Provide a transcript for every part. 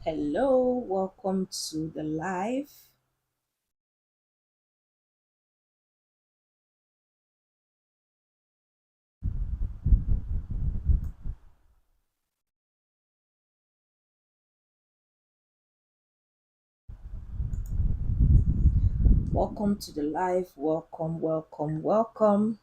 Hello, welcome to the live. Welcome to the live. Welcome, welcome, welcome.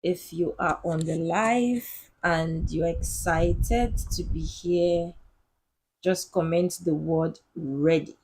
If you are on the live and you're excited to be here, just comment the word ready.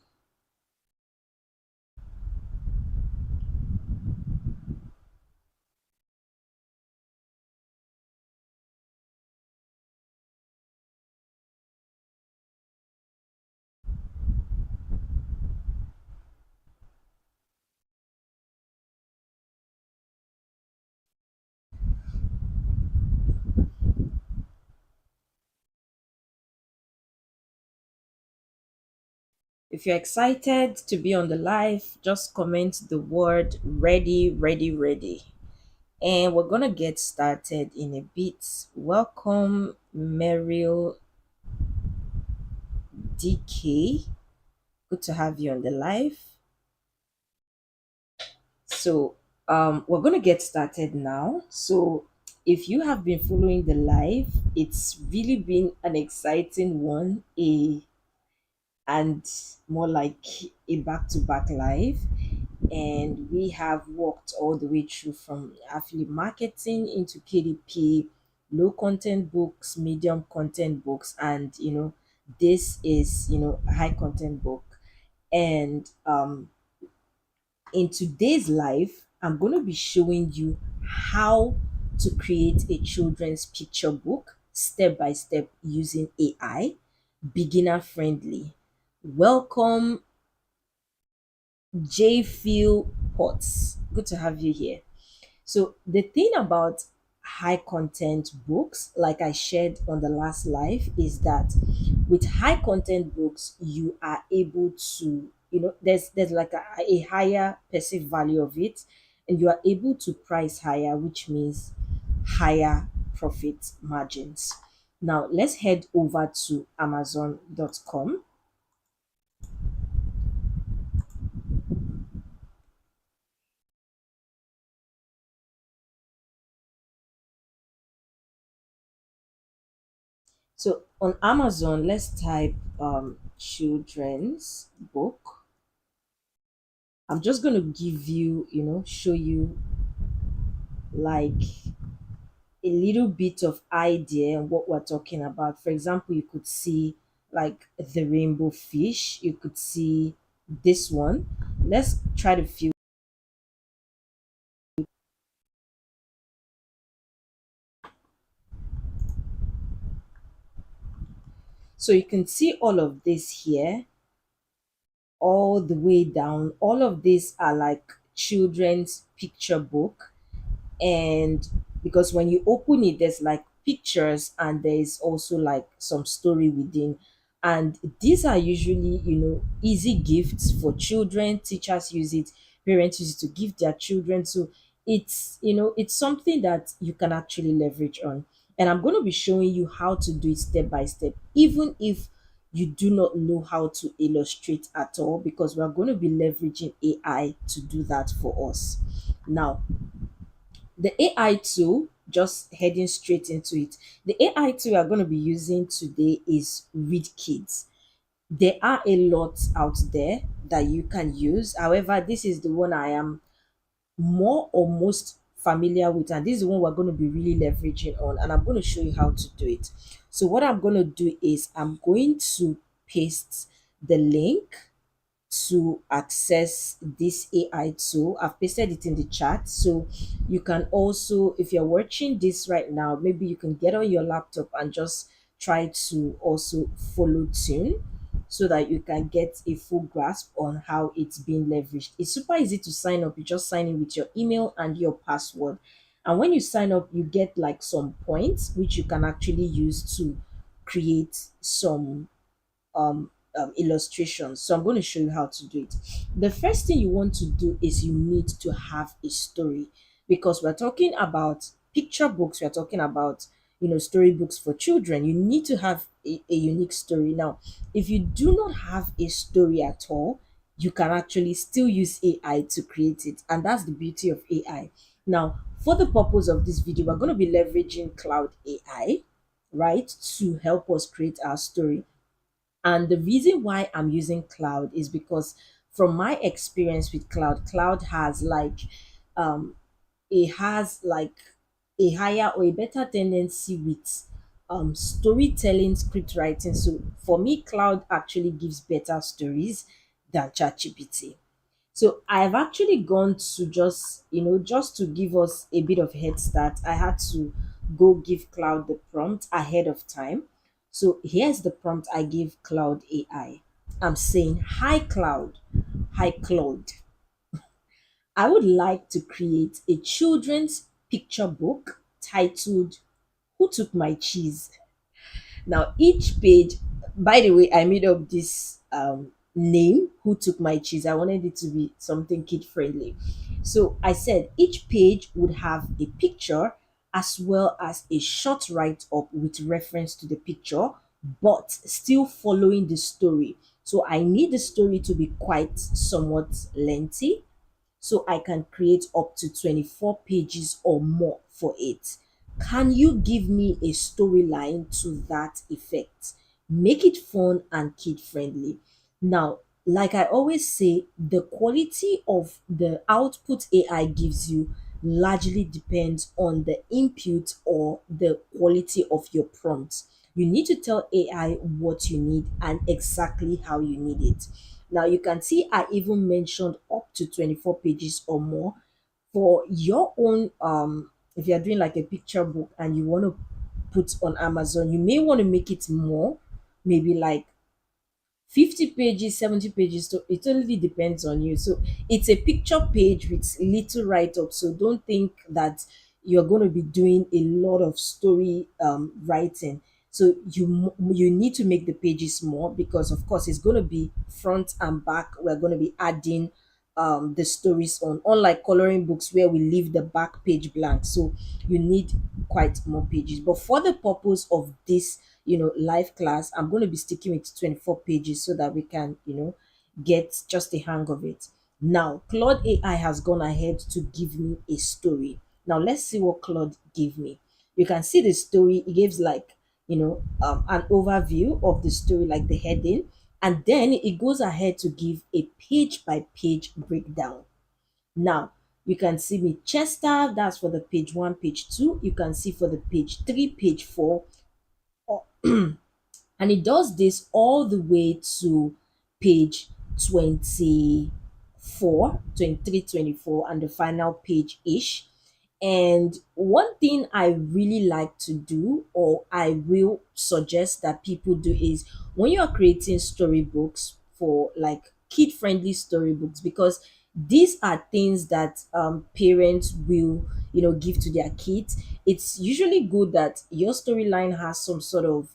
If you're excited to be on the live, just comment the word ready, ready, ready. And we're going to get started in a bit. Welcome, Meryl DK. Good to have you on the live. So we're gonna get started now. So if you have been following the live, it's really been an exciting one, and more like a back-to-back live. And we have walked all the way through from affiliate marketing into KDP, low content books, medium content books, and this is a high content book. And in today's life, I'm going to be showing you how to create a children's picture book step by step using AI, beginner friendly. Welcome, J. Phil Potts. Good to have you here. So the thing about high content books, like I shared on the last live, is that with high content books, you are able to, there's like a higher perceived value of it, and you are able to price higher, which means higher profit margins. Now let's head over to Amazon.com. So on Amazon, let's type children's book. I'm just going to give you, show you like a little bit of idea on what we're talking about. For example, you could see like the rainbow fish, you could see this one. Let's try to feel. So you can see all of this here, all the way down. All of these are like children's picture book, and because when you open it there's like pictures and there's also like some story within, and these are usually easy gifts for children. Teachers use it, parents use it to give their children. So it's something that you can actually leverage on, and I'm going to be showing you how to do it step by step, even if you do not know how to illustrate at all, because we're going to be leveraging AI to do that for us. Now, the AI tool, just heading straight into it, the AI tool we're going to be using today is Read Kids. There are a lot out there that you can use. However, this is the one I am more or most familiar with, and this is the one we're going to be really leveraging on, and I'm going to show you how to do it. So what I'm going to do is I'm going to paste the link to access this AI tool. I've pasted it in the chat. So you can also, if you're watching this right now, maybe you can get on your laptop and just try to also follow tune so that you can get a full grasp on how it's being leveraged. It's super easy to sign up. You just sign in with your email and your password. And when you sign up, you get like some points which you can actually use to create some illustrations. So I'm going to show you how to do it. The first thing you want to do is you need to have a story, because we're talking about picture books. We're talking about storybooks for children. You need to have a unique story. Now, if you do not have a story at all, you can actually still use AI to create it. And that's the beauty of AI. Now, for the purpose of this video, we're going to be leveraging Cloud AI, right, to help us create our story. And the reason why I'm using Cloud is because from my experience with Cloud has um it has like a higher or a better tendency with storytelling, script writing. So for me, Cloud actually gives better stories than ChatGPT. So I've actually gone to just to give us a bit of head start, I had to go give Cloud the prompt ahead of time. So here's the prompt I give Cloud AI. I'm saying, hi Cloud, hi Claude. I would like to create a children's picture book titled Who Took My Cheese? Now, each page, by the way, I made up this name, Who Took My Cheese. I wanted it to be something kid friendly. So I said each page would have a picture as well as a short write up with reference to the picture, but still following the story. So I need the story to be quite somewhat lengthy so I can create up to 24 pages or more for it. Can you give me a storyline to that effect? Make it fun and kid friendly. Now, like I always say, the quality of the output AI gives you largely depends on the input or the quality of your prompt. You need to tell AI what you need and exactly how you need it. Now you can see I even mentioned up to 24 pages or more for your own if you're doing like a picture book and you want to put on Amazon, you may want to make it more, maybe like 50 pages, 70 pages. So it only depends on you. So it's a picture page with little write up. So don't think that you're going to be doing a lot of story writing. So you need to make the pages more because of course it's going to be front and back. We're going to be adding the stories on, unlike coloring books where we leave the back page blank. So you need quite more pages. But for the purpose of this live class, I'm going to be sticking with 24 pages so that we can get just the hang of it. Now Claude AI has gone ahead to give me a story. Now let's see what Claude gave me. You can see the story. It gives like an overview of the story, like the heading, and then it goes ahead to give a page by page breakdown. Now you can see me Chester, that's for the page 1, page 2. You can see for the page 3, page 4, and it does this all the way to page 24, 23, 24, and the final page ish. And one thing I really like to do, or I will suggest that people do, is when you're creating storybooks for like kid friendly storybooks, because these are things that parents will give to their kids. It's usually good that your storyline has some sort of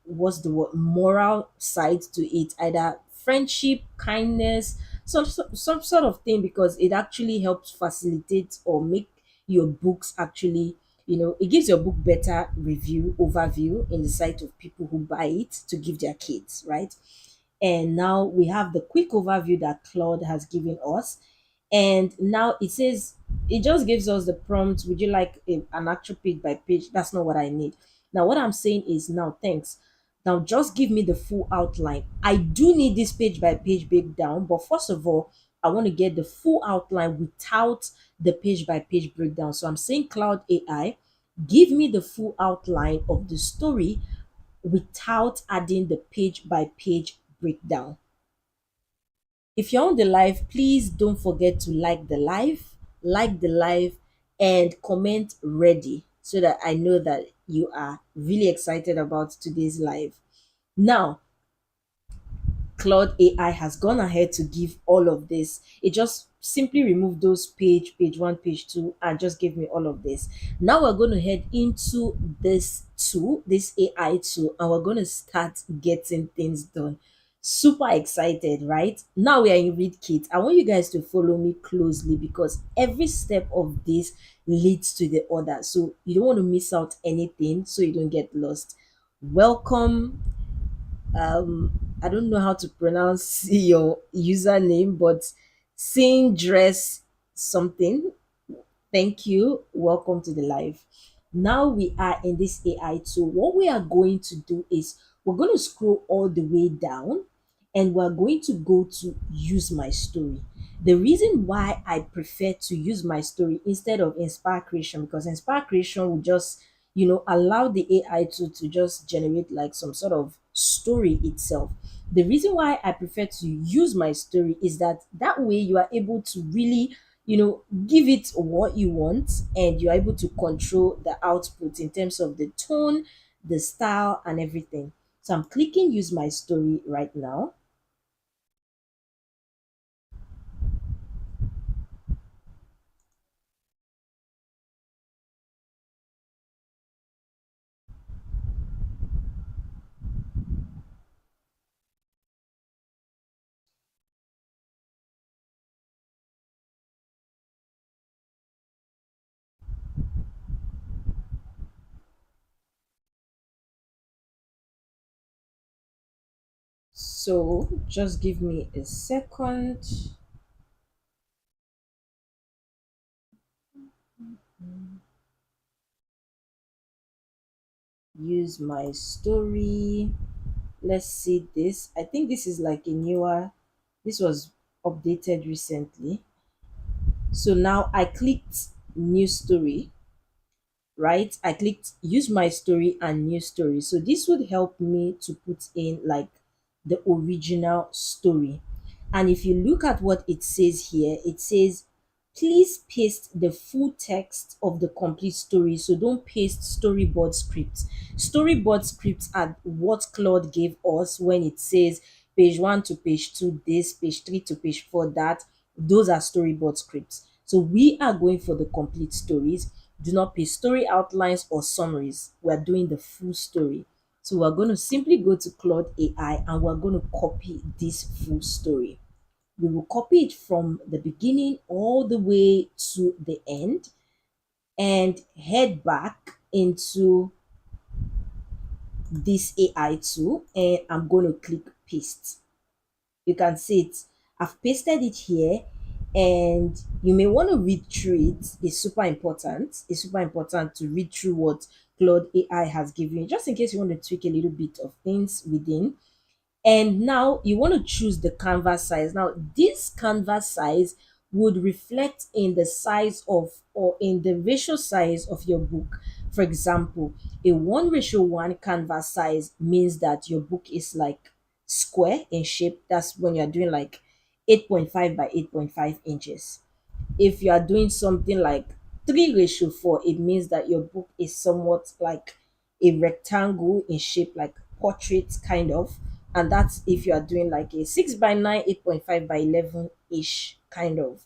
what's the word, moral side to it, either friendship, kindness, some sort of thing, because it actually helps facilitate or make your books actually, it gives your book better review overview in the sight of people who buy it to give their kids, right? And now we have the quick overview that Claude has given us. And now it says, it just gives us the prompt, would you like an actual page by page? That's not what I need. Now what I'm saying is, now thanks, now just give me the full outline. I do need this page by page breakdown, but first of all, I want to get the full outline without the page by page breakdown. So I'm saying, Cloud AI, give me the full outline of the story without adding the page by page breakdown. If you're on the live, please don't forget to like the live, and comment ready so that I know that you are really excited about today's live. Now, Claude AI has gone ahead to give all of this. It just simply removed those page 1, page 2, and just gave me all of this. Now we're going to head into this tool, this AI tool, and we're going to start getting things done. Super excited, right? Now we are in read kit. I want you guys to follow me closely because every step of this leads to the other. So you don't want to miss out anything so you don't get lost. Welcome. I don't know how to pronounce your username, but Sing Dress something. Thank you. Welcome to the live. Now we are in this AI tool. What we are going to do is we're going to scroll all the way down and we're going to go to use my story. The reason why I prefer to use my story instead of Inspire Creation, because Inspire Creation will just, allow the AI to just generate like some sort of story itself. The reason why I prefer to use my story is that way you are able to really give it what you want and you're able to control the output in terms of the tone, the style, and everything. So I'm clicking use my story right now. So just give me a second. Use my story. Let's see this. I think this is like a newer, this was updated recently. So now I clicked new story, right? I clicked use my story and new story. So this would help me to put in like the original story. And if you look at what it says here, it says, please paste the full text of the complete story. So don't paste storyboard scripts. Storyboard scripts are what Claude gave us when it says page 1 to page 2 this, page 3 to page 4 that. Those are storyboard scripts. So we are going for the complete stories. Do not paste story outlines or summaries. We are doing the full story. So we're going to simply go to Claude AI and we're going to copy this full story. We will copy it from the beginning all the way to the end and head back into this AI tool and I'm going to click paste. You can see it. I've pasted it here and you may want to read through it. It's super important. It's super important to read through what Claude AI has given you, just in case you want to tweak a little bit of things within. And now you want to choose the canvas size. Now this canvas size would reflect in the size of or in the ratio size of your book. For example, a 1:1 canvas size means that your book is like square in shape. That's when you're doing like 8.5 by 8.5 inches. If you are doing something like 3:4, it means that your book is somewhat like a rectangle in shape, like portrait kind of. And that's if you are doing like a 6 by 9, 8.5 by 11 ish kind of.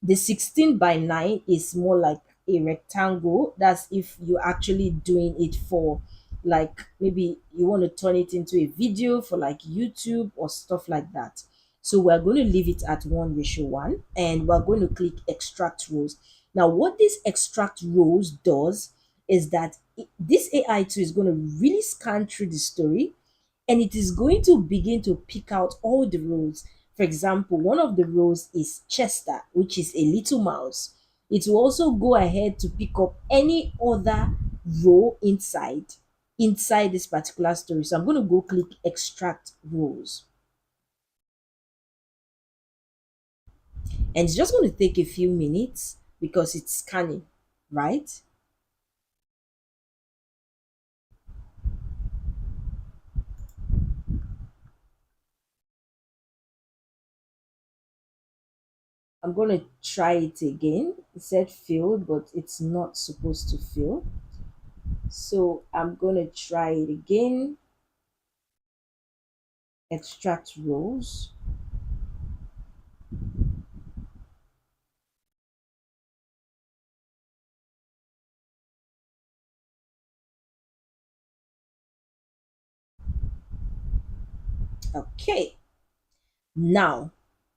The 16 by 9 is more like a rectangle. That's if you're actually doing it for like maybe you want to turn it into a video for like YouTube or stuff like that. So we're going to leave it at 1:1 and we're going to click extract rows. Now, what this extract rows does is that this AI tool is going to really scan through the story and it is going to begin to pick out all the rows. For example, one of the rows is Chester, which is a little mouse. It will also go ahead to pick up any other row inside this particular story. So I'm going to go click extract rows. And it's just going to take a few minutes because it's scanning, right? I'm going to try it again. It said filled, but it's not supposed to fill. So I'm going to try it again. Extract rows. Okay, now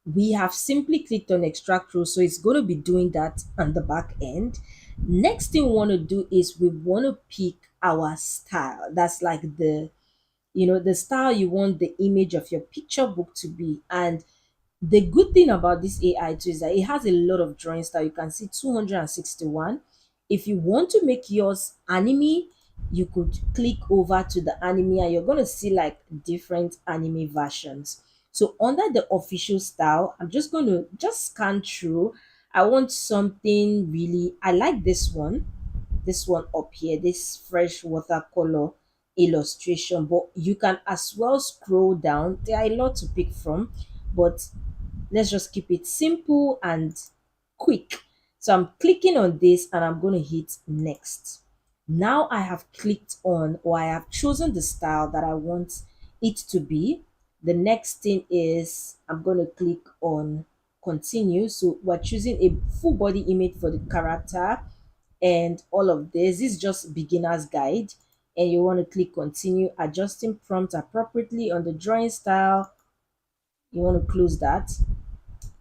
we have simply clicked on extract row, so it's going to be doing that on the back end. Next thing we want to do is we want to pick our style. That's like the style you want the image of your picture book to be. And the good thing about this AI too is that it has a lot of drawing style. You can see 261. If you want to make yours anime, you could click over to the anime and you're going to see like different anime versions. So under the official style, I'm just going to just scan through. I want something really, I like this one up here, this fresh watercolor illustration, but you can as well scroll down. There are a lot to pick from, but let's just keep it simple and quick. So I'm clicking on this and I'm going to hit next. Now I have clicked on, or I have chosen the style that I want it to be. The next thing is I'm going to click on continue. So we're choosing a full body image for the character and all of this. This is just beginner's guide, and you want to click continue. Adjusting prompt appropriately on the drawing style, you want to close that.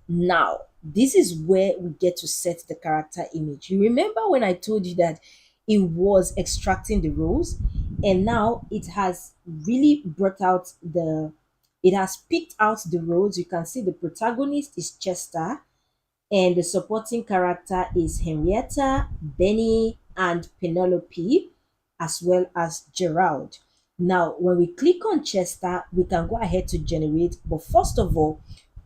Now, this is where we get to set the character image. You remember when I told you that it was extracting the rows, and now it has really brought out it has picked out the rows. You can see the protagonist is Chester, and the supporting character is Henrietta, Benny, and Penelope, as well as Gerald. Now, when we click on Chester, we can go ahead to generate, but first of all,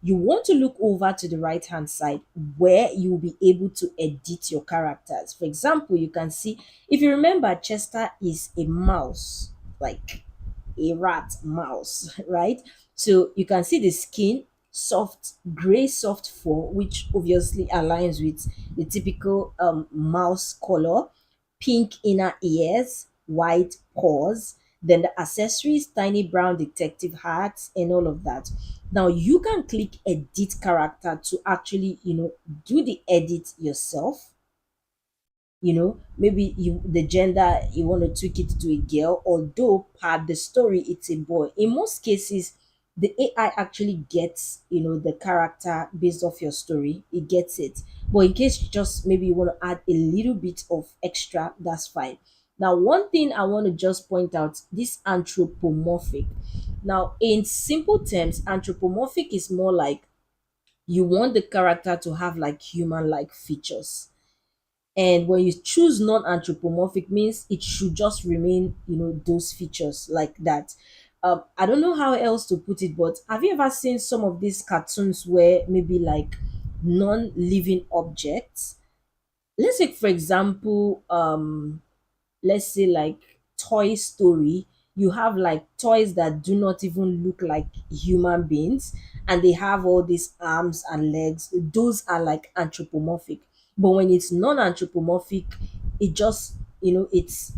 you want to look over to the right hand side where you'll be able to edit your characters. For example, you can see, if you remember, Chester is a mouse, like a rat mouse, right? So you can see the skin, soft gray soft fur, which obviously aligns with the typical mouse color, pink inner ears, white paws, then the accessories, tiny brown detective hats, and all of that. Now you can click edit character to actually, do the edit yourself. Maybe the gender, you want to tweak it to a girl, although part the story it's a boy. In most cases, the AI actually gets, the character based off your story. It gets it. But in case you just maybe you want to add a little bit of extra, that's fine. Now, one thing I want to just point out, this anthropomorphic. Now, in simple terms, anthropomorphic is more like you want the character to have like human like features, and when you choose non-anthropomorphic means it should just remain, those features like that. I don't know how else to put it, but have you ever seen some of these cartoons where maybe like non-living objects? Let's say, for example, let's say like Toy Story, you have like toys that do not even look like human beings, and they have all these arms and legs. Those are like anthropomorphic. But when it's non-anthropomorphic, it just, it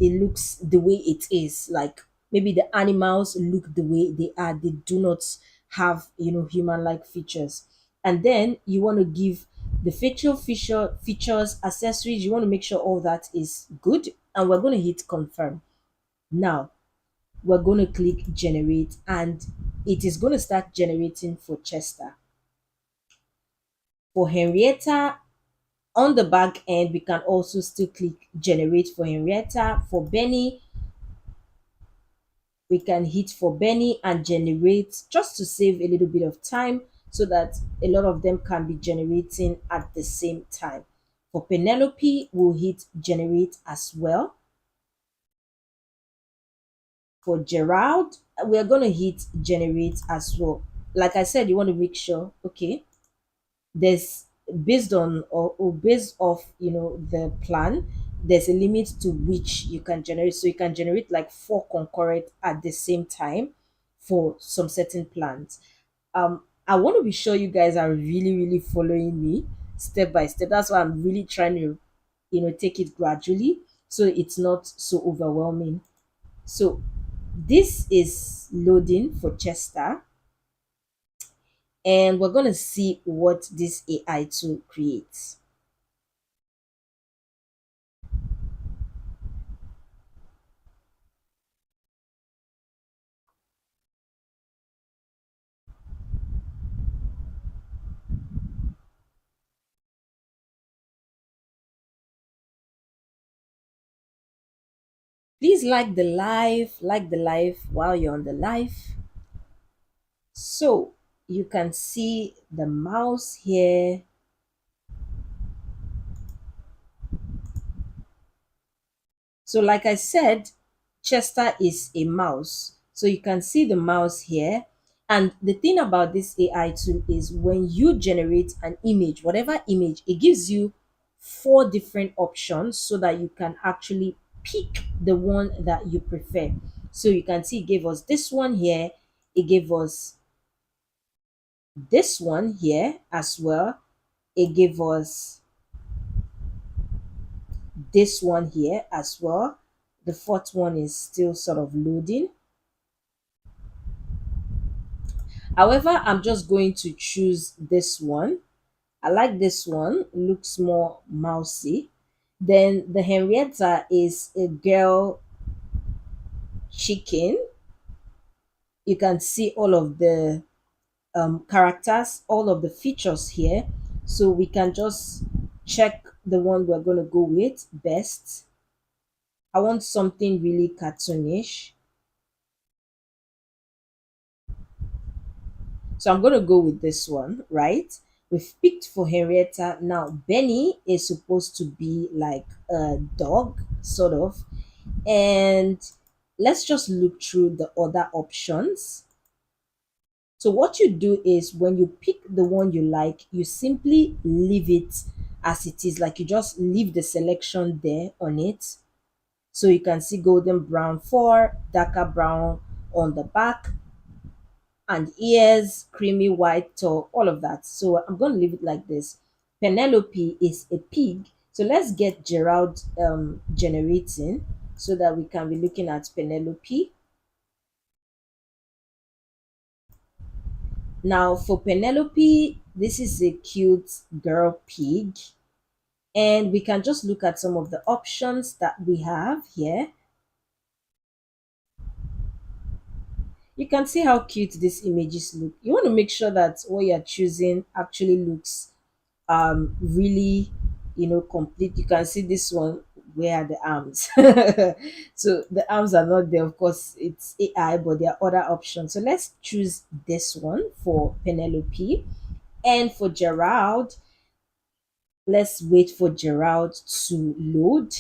looks the way it is. Like maybe the animals look the way they are. They do not have, human like features. And then you want to give the features, accessories. You want to make sure all that is good, and we're going to hit confirm. Now we're going to click generate, and it is going to start generating for Chester. For Henrietta, on the back end, we can also still click generate for Henrietta. For Benny, we can hit for Benny and generate, just to save a little bit of time so that a lot of them can be generating at the same time. For Penelope, we'll hit generate as well. For Gerald, we're going to hit generate as well. Like I said, you want to make sure, okay, there's based on, or based off, the plan, there's a limit to which you can generate. So you can generate like four concurrent at the same time for some certain plans. I want to be sure you guys are really, really following me step by step. That's why I'm really trying to, take it gradually so it's not so overwhelming. So this is loading for Chester, and we're going to see what this AI tool creates. Please like the live while you're on the live. So you can see the mouse here. So, like I said, Chester is a mouse. So you can see the mouse here. And the thing about this AI tool is when you generate an image, whatever image, it gives you four different options so that you can actually pick the one that you prefer. So you can see it gave us this one here, it gave us this one here as well, it gave us this one here as well. The fourth one is still sort of loading. However, I'm just going to choose this one. I like this one, looks more mousy. Then the Henrietta is a girl chicken. You can see all of the characters, all of the features here. So we can just check the one we're going to go with best. I want something really cartoonish. So I'm going to go with this one, right? We've picked for Henrietta. Now, Benny is supposed to be like a dog, sort of. And let's just look through the other options. So, what you do is when you pick the one you like, you simply leave it as it is. Like you just leave the selection there on it. So, you can see golden brown for darker brown on the back, and ears, creamy white toe, all of that. So I'm going to leave it like this. Penelope is a pig. So let's get Gerald generating so that we can be looking at Penelope. Now for Penelope, this is a cute girl pig. And we can just look at some of the options that we have here. You can see how cute these images look. You want to make sure that what you're choosing actually looks really, complete. You can see this one, where are the arms? So the arms are not there, of course it's AI, but there are other options. So let's choose this one for Penelope. And for Gerald, let's wait for Gerald to load.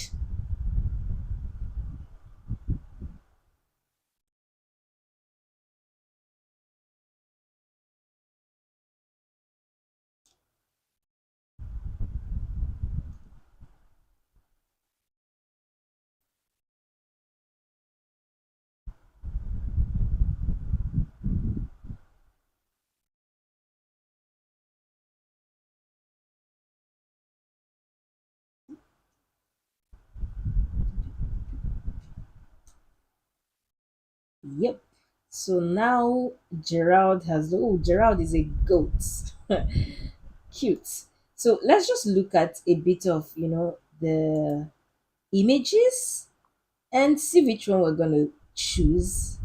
Yep. So now Gerald is a goat. Cute. So let's just look at a bit of, the images and see which one we're going to choose.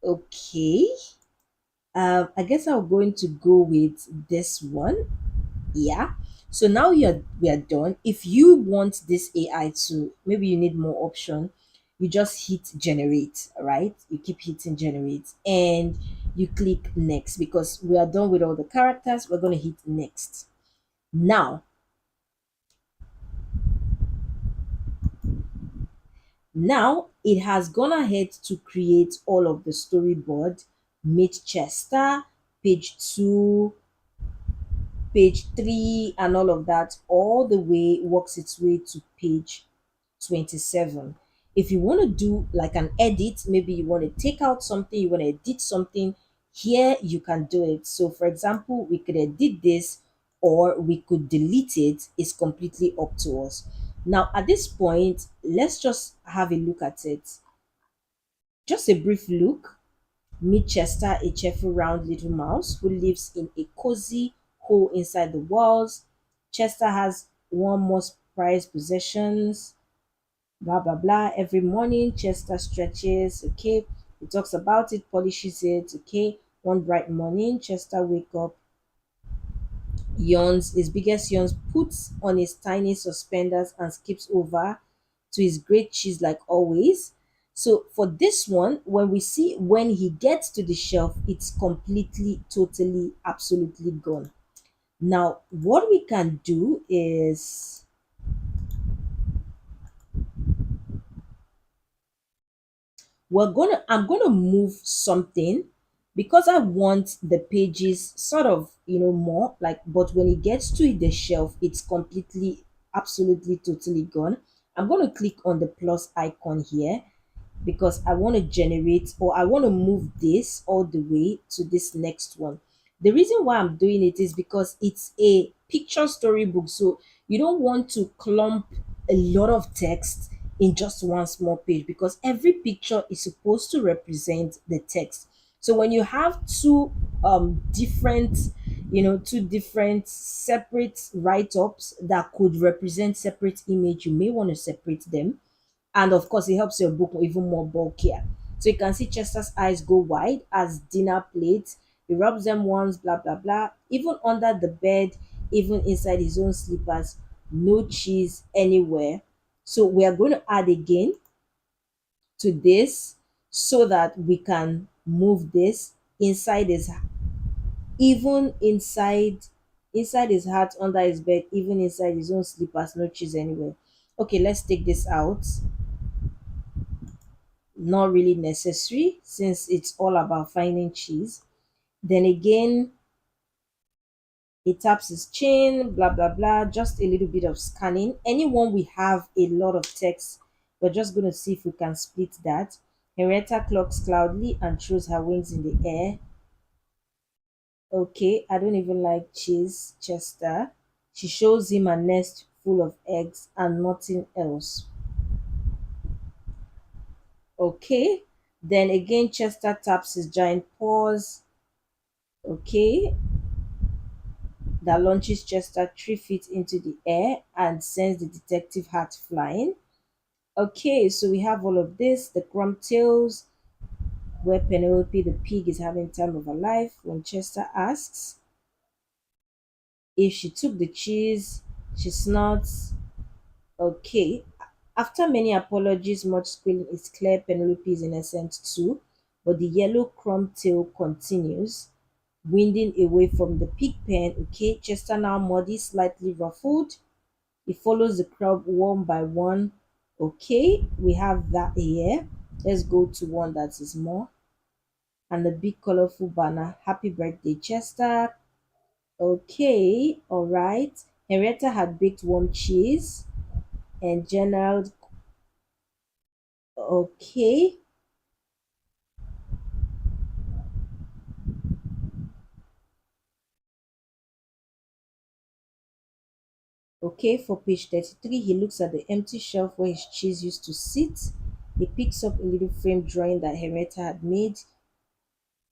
Okay. I guess I'm going to go with this one. Yeah. So now we are done. If you want this AI to, maybe you need more option, you just hit generate, right? You keep hitting generate and you click next because we are done with all the characters. We're going to hit next. Now it has gone ahead to create all of the storyboard, meet Chester, page 2, page 3, and all of that, all the way works its way to page 27. If you want to do like an edit, maybe you want to take out something, you want to edit something, here you can do it. So, for example, we could edit this or we could delete it. It's completely up to us. Now, at this point, let's just have a look at it. Just a brief look. Meet Chester, a cheerful round little mouse who lives in a cozy hole inside the walls. Chester has one most prized possessions, blah blah blah. Every morning, Chester stretches, okay. He talks about it, polishes it, okay. One bright morning, Chester wake up, yawns, his biggest yawns, puts on his tiny suspenders and skips over to his great cheese like always. So for this one, when we see when he gets to the shelf, it's completely, totally, absolutely gone. Now, what we can do is I'm gonna move something because I want the pages sort of, more like, but when it gets to the shelf, it's completely, absolutely, totally gone. I'm gonna click on the plus icon here because I want to generate, or I want to move this all the way to this next one. The reason why I'm doing it is because it's a picture storybook. So you don't want to clump a lot of text in just one small page because every picture is supposed to represent the text. So when you have different, two different separate write-ups that could represent separate image, you may want to separate them, and of course it helps your book even more bulkier. So you can see Chester's eyes go wide as dinner plates. He rubs them once, blah blah blah. Even under the bed, even inside his own slippers, no cheese anywhere. So we are going to add again to this so that we can move this inside his, even inside his hat, under his bed, even inside his own slippers, no cheese anywhere. Okay, let's take this out. Not really necessary since it's all about finding cheese. Then again, he taps his chin, blah blah blah, just a little bit of scanning. Anyone we have a lot of text, we're just going to see if we can split that. Henrietta clocks cloudly and throws her wings in the air. Okay, I don't even like cheese, Chester. She shows him a nest full of eggs and nothing else. Okay, then again, Chester taps his giant paws. Okay, that launches Chester 3 feet into the air and sends the detective hat flying. Okay, so we have all of this. The crumb tails, where Penelope the pig is having time of her life when Chester asks if she took the cheese. She snorts. Okay. After many apologies, much squealing, it's clear Penelope is innocent too, but the yellow crumb tail continues, winding away from the pig pen. Okay, Chester now muddy, slightly ruffled. He follows the crowd one by one. Okay, we have that here. Let's go to one that is more. And the big colorful banner. Happy birthday, Chester. Okay, all right. Henrietta had baked warm cheese and Gerald. Okay, okay. For page 33, he looks at the empty shelf where his cheese used to sit. He picks up a little frame drawing that Henrietta had made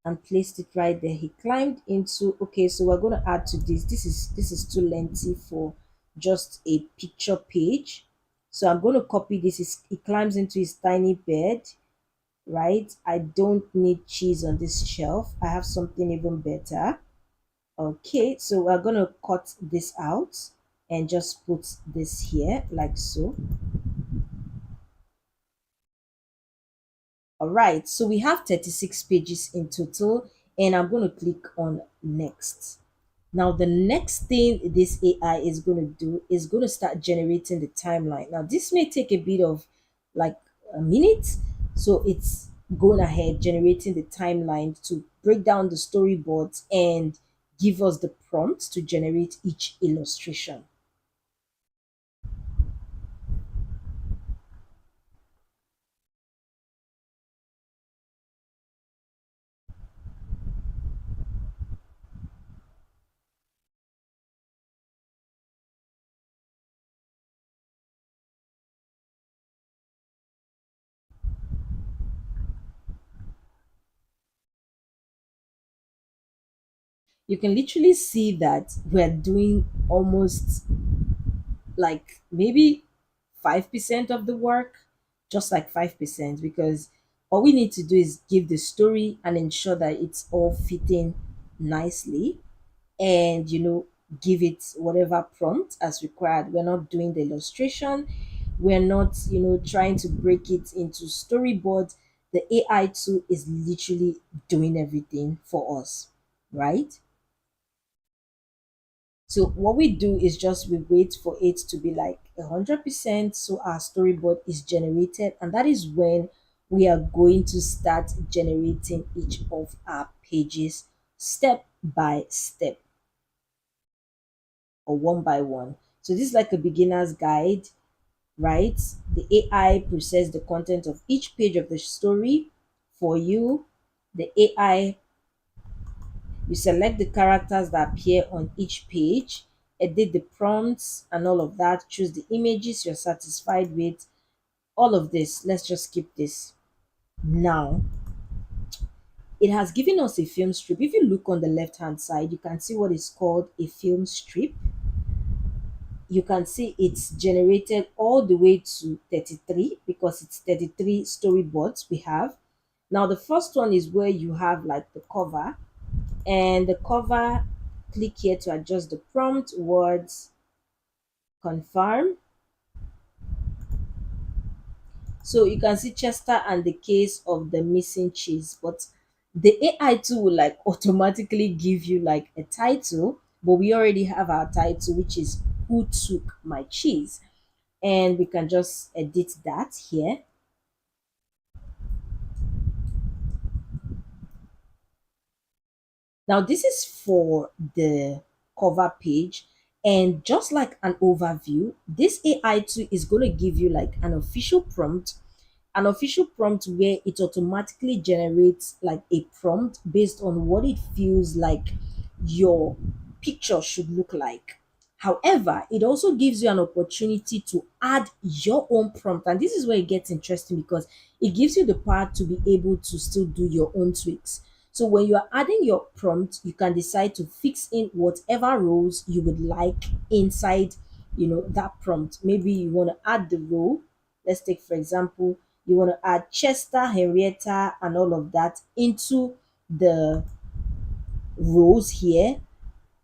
and placed it right there. He climbed into, okay, so we're going to add to this. This is too lengthy for just a picture page. So I'm going to copy this. He climbs into his tiny bed, right? I don't need cheese on this shelf. I have something even better. Okay, so we're going to cut this out and just put this here like so. All right, so we have 36 pages in total, and I'm going to click on next. Now, the next thing this AI is going to do is going to start generating the timeline. Now, this may take a bit of like a minute. So it's going ahead generating the timeline to break down the storyboards and give us the prompts to generate each illustration. You can literally see that we're doing almost like maybe 5% of the work, just like 5%, because all we need to do is give the story and ensure that it's all fitting nicely, and give it whatever prompt as required. We're not doing the illustration, We're not, trying to break it into storyboards. The AI tool is literally doing everything for us, right? So what we do is just we wait for it to be like 100%, so our storyboard is generated, and that is when we are going to start generating each of our pages step by step, or one by one. So this is like a beginner's guide, right? The AI process the content of each page of the story for you. The AI, you select the characters that appear on each page, edit the prompts and all of that, choose the images you're satisfied with, all of this. Let's just skip this. Now, it has given us a film strip. If you look on the left hand side, you can see what is called a film strip. You can see it's generated all the way to 33 because it's 33 storyboards we have. Now, the first one is where you have like the cover, and the cover, click here to adjust the prompt words, confirm. So you can see Chester and the case of the missing cheese, but the AI tool will like automatically give you like a title, but we already have our title, which is who took my cheese, and we can just edit that here. Now, this is for the cover page. And just like an overview, this AI tool is going to give you like an official prompt where it automatically generates like a prompt based on what it feels like your picture should look like. However, it also gives you an opportunity to add your own prompt. And this is where it gets interesting because it gives you the power to be able to still do your own tweaks. So when you are adding your prompt, you can decide to fix in whatever roles you would like inside, that prompt. Maybe you want to add the role. Let's take, for example, you want to add Chester, Henrietta, and all of that into the rows here.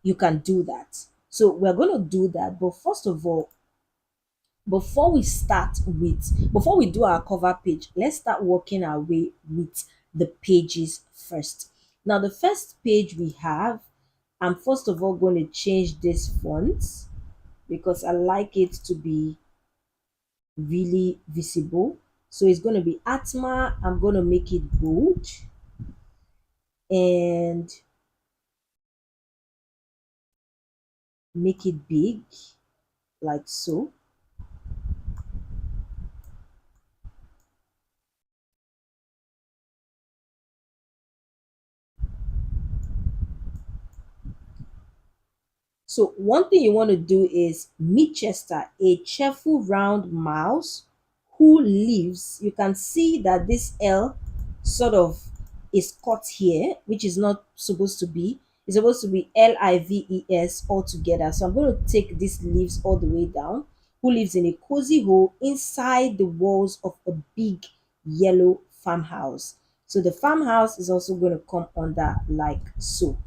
You can do that. So we're going to do that. But first of all, before we do our cover page, let's start working our way with the pages first. Now, the first page we have, I'm first of all going to change this font because I like it to be really visible. So it's going to be Atma. I'm going to make it bold and make it big, like so. So one thing you want to do is meet Chester, a cheerful round mouse who lives. You can see that this L sort of is cut here, which is not supposed to be. It's supposed to be Lives all together. So I'm going to take this leaves all the way down. Who lives in a cozy hole inside the walls of a big yellow farmhouse. So the farmhouse is also going to come under like so.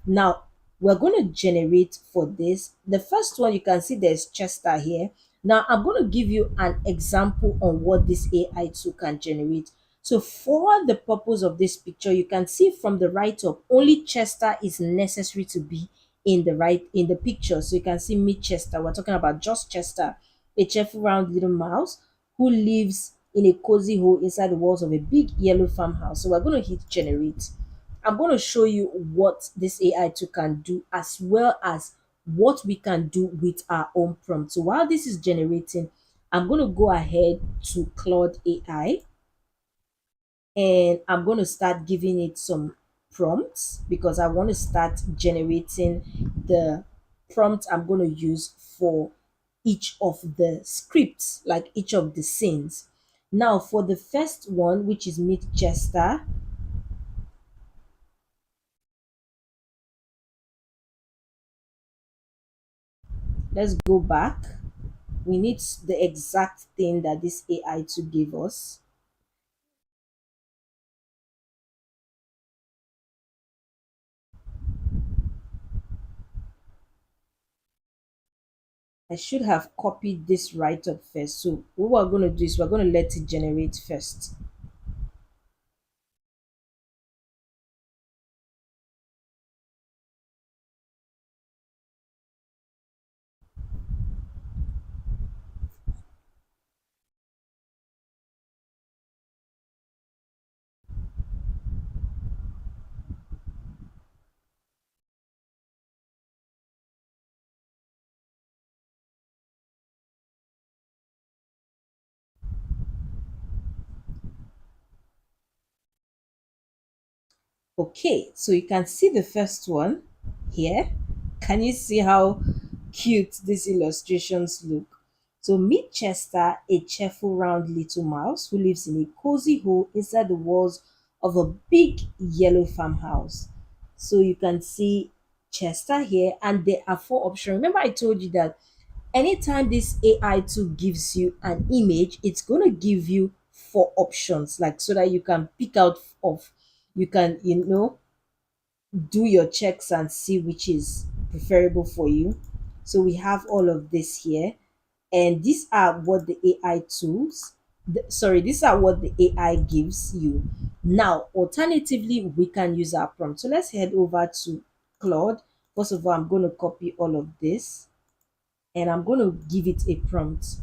Now, we're going to generate for this. The first one, you can see there's Chester here. Now, I'm going to give you an example on what this AI tool can generate. So for the purpose of this picture, you can see from the right up, only Chester is necessary to be in the picture. So you can see me Chester. We're talking about just Chester, a cheerful round little mouse who lives in a cozy hole inside the walls of a big yellow farmhouse. So we're going to hit generate. I'm going to show you what this AI tool can do as well as what we can do with our own prompt. So while this is generating, I'm going to go ahead to Claude AI and I'm going to start giving it some prompts because I want to start generating the prompt I'm going to use for each of the scripts, like each of the scenes. Now, for the first one, which is Meet Chester, let's go back. We need the exact thing that this AI to give us. I should have copied this right up first. So what we're going to do is we're going to let it generate first. Okay, so you can see the first one here. Can you see how cute these illustrations look? So meet Chester, a cheerful round little mouse who lives in a cozy hole inside the walls of a big yellow farmhouse. So you can see Chester here, and there are four options. Remember, I told you that anytime this AI tool gives you an image, it's going to give you four options, like so that you can pick out of, you can, do your checks and see which is preferable for you. So we have all of this here, and these are what the AI tools, these are what the AI gives you. Now, alternatively, we can use our prompt. So let's head over to Claude. First of all, I'm going to copy all of this and I'm going to give it a prompt.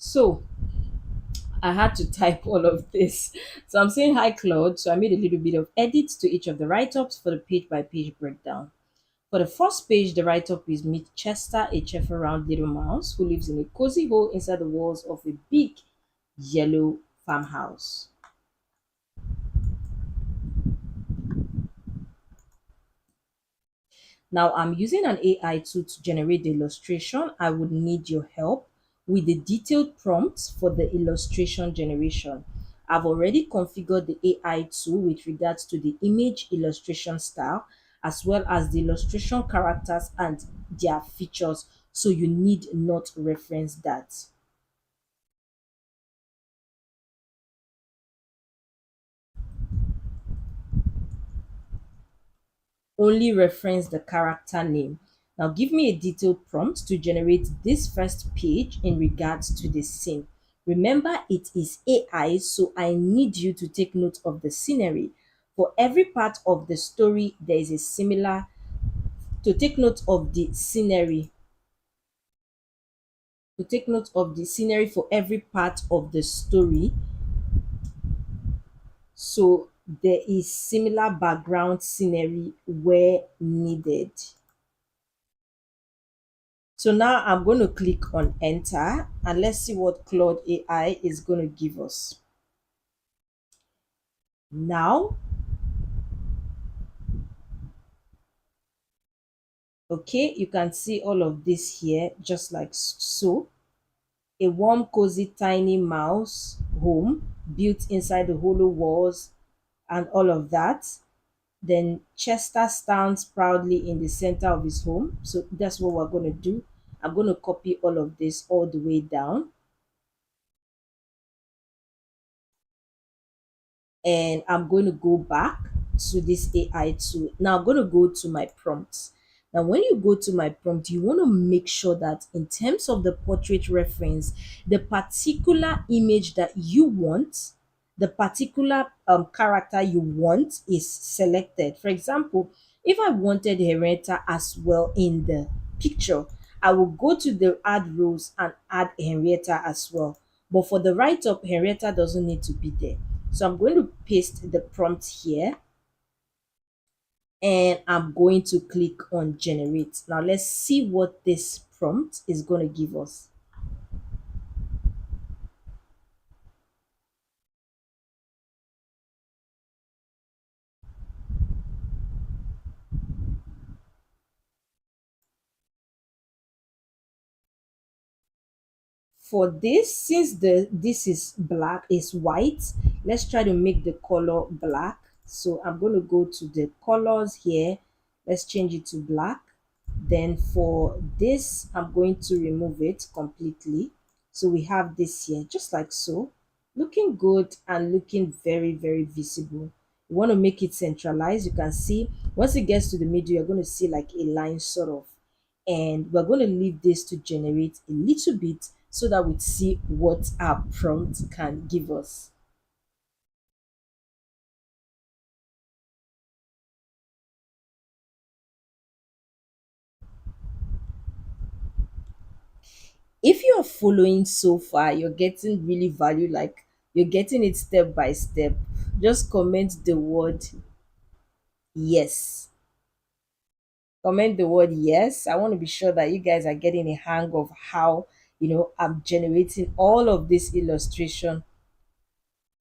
So I had to type all of this. So I'm saying hi, Claude. So I made a little bit of edits to each of the write ups for the page by page breakdown. For the first page, the write up is Meet Chester, a chef around little mouse who lives in a cozy hole inside the walls of a big yellow farmhouse. Now I'm using an AI tool to generate the illustration. I would need your help with the detailed prompts for the illustration generation. I've already configured the AI tool with regards to the image illustration style as well as the illustration characters and their features. So you need not reference that. Only reference the character name. Now give me a detailed prompt to generate this first page in regards to the scene. Remember, it is AI, so I need you to take note of the scenery. For every part of the story, there is a similar, to take note of the scenery, to take note of the scenery for every part of the story. So there is similar background scenery where needed. So now I'm going to click on enter and let's see what Claude AI is going to give us. Now, okay, you can see all of this here just like so. A warm, cozy, tiny mouse home built inside the hollow walls and all of that. Then Chester stands proudly in the center of his home. So that's what we're going to do. I'm going to copy all of this all the way down. And I'm going to go back to this AI tool. Now I'm going to go to my prompts. Now, when you go to my prompt, you want to make sure that in terms of the portrait reference, the particular image that you want, the particular character you want is selected. For example, if I wanted Henrietta as well in the picture, I will go to the add rows and add Henrietta as well. But for the write up, Henrietta doesn't need to be there. So I'm going to paste the prompt here and I'm going to click on generate. Now let's see what this prompt is going to give us. For this, since the this is black is white, let's try to make the color black. So I'm going to go to the colors here. Let's change it to black. Then for this, I'm going to remove it completely. So we have this here just like so, looking good and looking very very visible. You want to make it centralized. You can see once it gets to the middle, you're going to see like a line sort of, and we're going to leave this to generate a little bit so that we see what our prompt can give us. If you're following so far, you're getting really value, like you're getting it step by step. Just comment the word yes. Comment the word yes. I want to be sure that you guys are getting a hang of how, I'm generating all of this illustration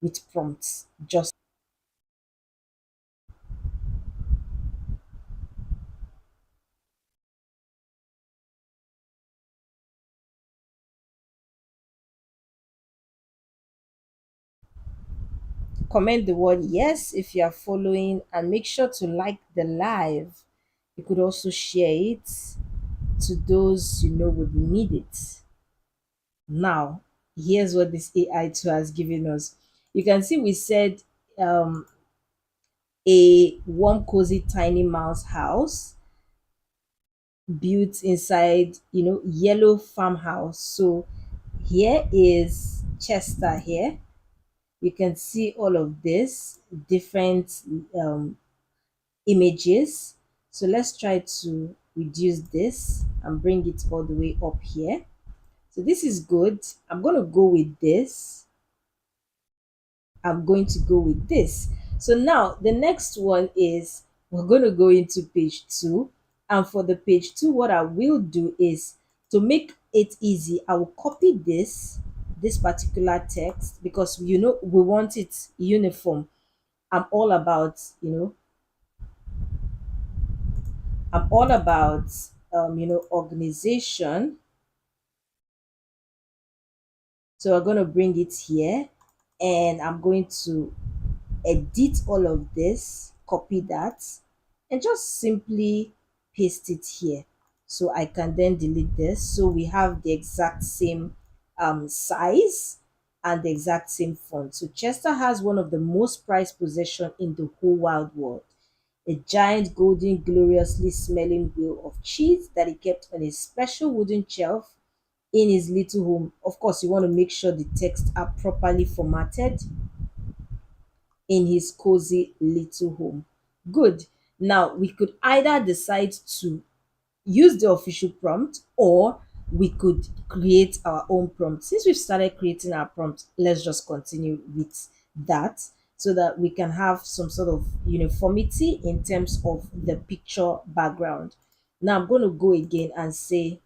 with prompts. Just comment the word yes if you are following and make sure to like the live. You could also share it to those you know would need it. Now, here's what this AI tool has given us. You can see we said um, a warm, cozy, tiny mouse house built inside, yellow farmhouse. So here is Chester here. You can see all of this different images. So let's try to reduce this and bring it all the way up here. So this is good. I'm going to go with this. I'm going to go with this. So now the next one is we're going to go into page two. And for the page two, what I will do is to make it easy, I will copy this particular text because we want it uniform. I'm all about, I'm all about organization. So we're going to bring it here and I'm going to edit all of this, copy that, and just simply paste it here. So I can then delete this. So we have the exact same size and the exact same font. So Chester has one of the most prized possession in the whole wide world. A giant golden gloriously smelling wheel of cheese that he kept on a special wooden shelf in his little home. Of course, you want to make sure the text are properly formatted in his cozy little home. Good. Now, we could either decide to use the official prompt or we could create our own prompt. Since we've started creating our prompt, let's just continue with that so that we can have some sort of uniformity in terms of the picture background. Now, I'm going to go again and say,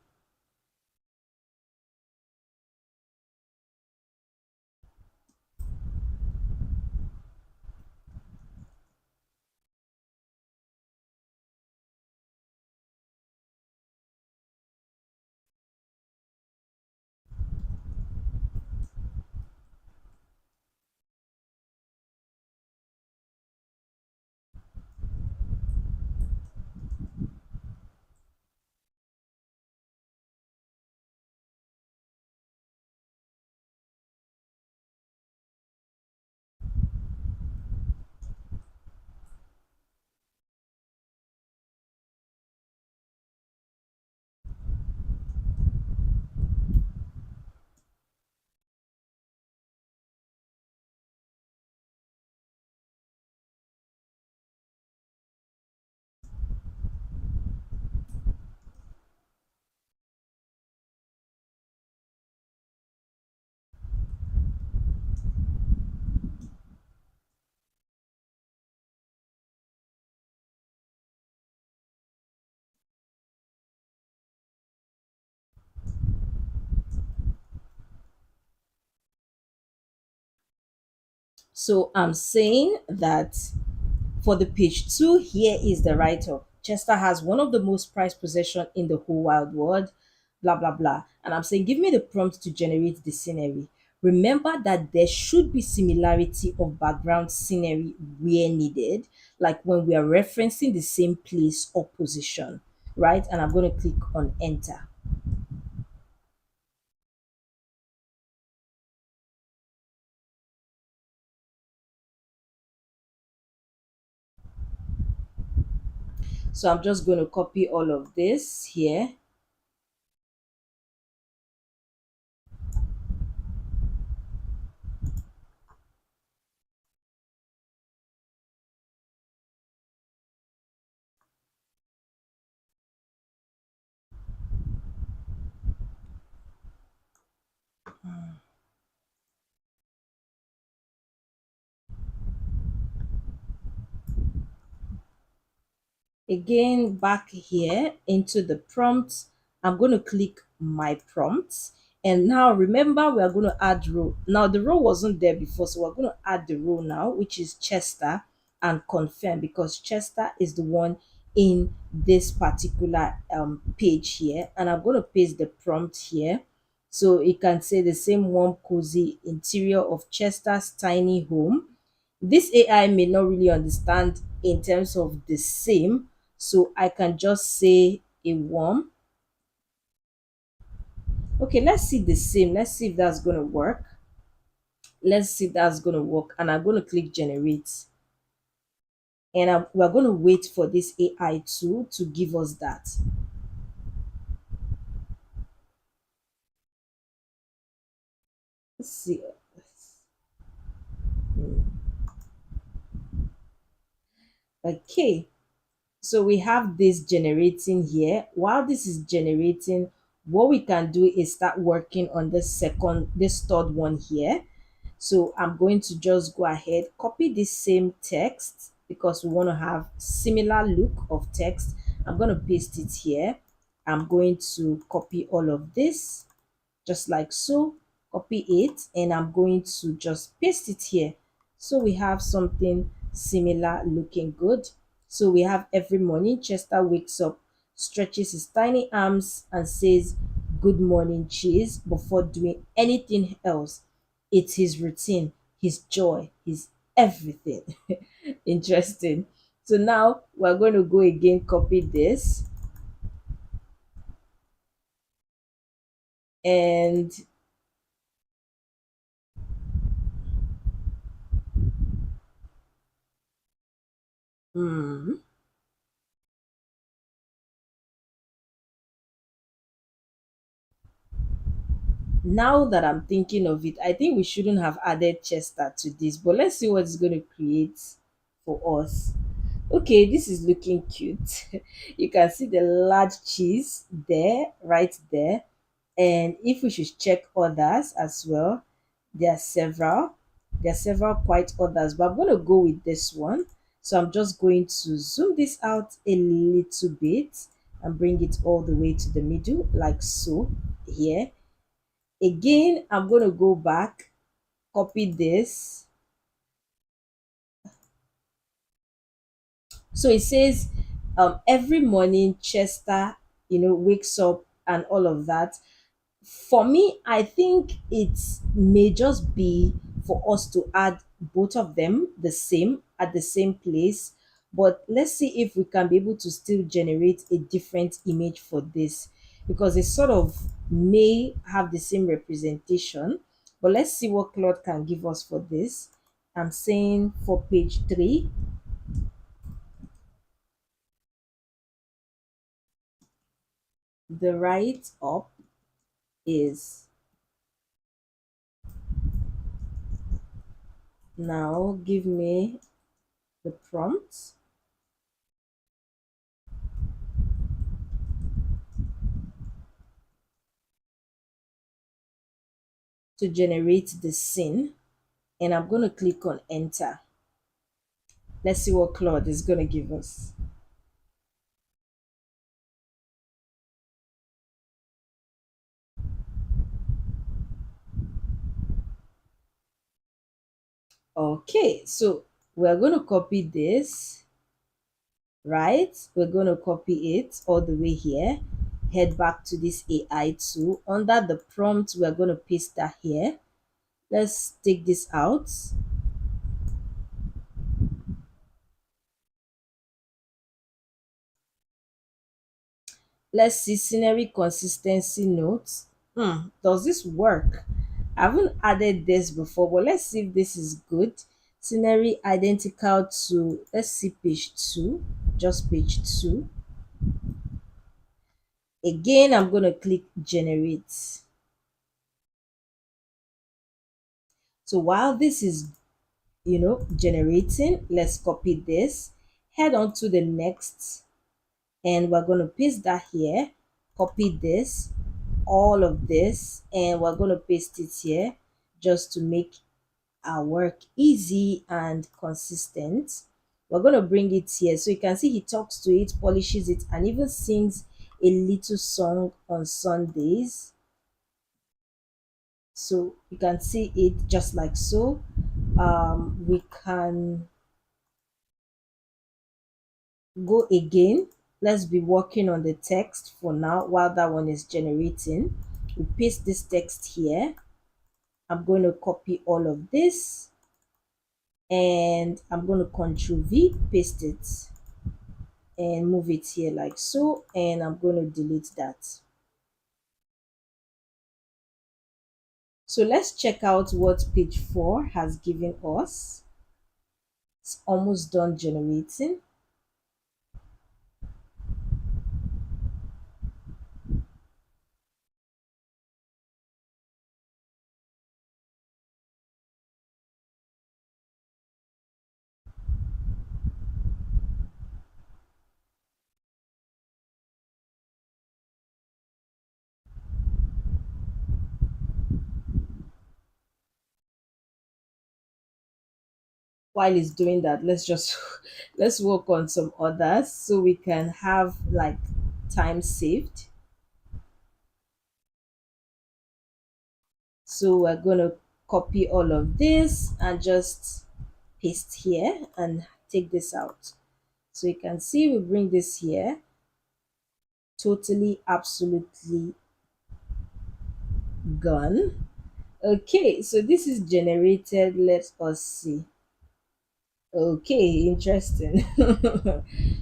so I'm saying that for the page two, here is the write-up. Chester has one of the most prized possession in the whole wide world, blah blah blah. And I'm saying, give me the prompt to generate the scenery. Remember that there should be similarity of background scenery where needed, like when we are referencing the same place or position, right? And I'm going to click on enter. So I'm just going to copy all of this here. Again, back here into the prompt, I'm going to click my prompts. And now remember, we are going to add row. Now the row wasn't there before, so we're going to add the row now, which is Chester, and confirm because Chester is the one in this particular page here. And I'm going to paste the prompt here. So it can say the same warm, cozy interior of Chester's tiny home. This AI may not really understand in terms of the same, so I can just say a warm. Okay, let's see the same. Let's see if that's going to work. Let's see if that's going to work. And I'm going to click generate. And we're going to wait for this AI tool to give us that. Let's see. Okay, so we have this generating here. While this is generating, what we can do is start working on this third one here. So I'm going to just go ahead, copy this same text because we want to have similar look of text. I'm going to paste it here. I'm going to copy all of this just like so, copy it, and I'm going to just paste it here. So we have something similar looking good. So we have every morning Chester wakes up, stretches his tiny arms and says good morning cheese before doing anything else. It's his routine, his joy, his everything. Interesting. So now we're going to go again, copy this, and hmm, now that I'm thinking of it, I think we shouldn't have added Chester to this, but let's see what it's going to create for us. Okay, this is looking cute. You can see the large cheese there, right there. And if we should check others as well, there are several. There are several quite others, but I'm going to go with this one. So I'm just going to zoom this out a little bit and bring it all the way to the middle, like so here. Again, I'm going to go back, copy this. So it says every morning Chester, wakes up and all of that. For me, I think it may just be for us to add both of them the same at the same place. But let's see if we can be able to still generate a different image for this because it sort of may have the same representation. But let's see what Claude can give us for this. I'm saying for page 3, the write up is now give me the prompt to generate the scene, and I'm going to click on enter. Let's see what Claude is going to give us. Okay, so we're going to copy this, right? We're going to copy it all the way here. Head back to this AI tool. Under the prompt, we're going to paste that here. Let's take this out. Let's see scenery consistency notes. Does this work? I haven't added this before, but let's see if this is good. Scenery identical to, let's see page 2, just page 2. Again, I'm going to click generate. So while this is, generating, let's copy this, head on to the next, and we're going to paste that here, copy this, all of this, and we're going to paste it here just to make our work easy and consistent. We're going to bring it here so you can see he talks to it, polishes it, and even sings a little song on Sundays. So you can see it just like so. We can go again. Let's be working on the text for now while that one is generating. We paste this text here. I'm going to copy all of this and I'm going to Control V, paste it and move it here like so, and I'm going to delete that. So let's check out what page 4 has given us. It's almost done generating. while it's doing that, let's just let's work on some others so we can have like time saved. So we're going to copy all of this and just paste here and take this out. So you can see we bring this here, totally, absolutely gone. Okay, so this is generated. Let us see. Okay, interesting.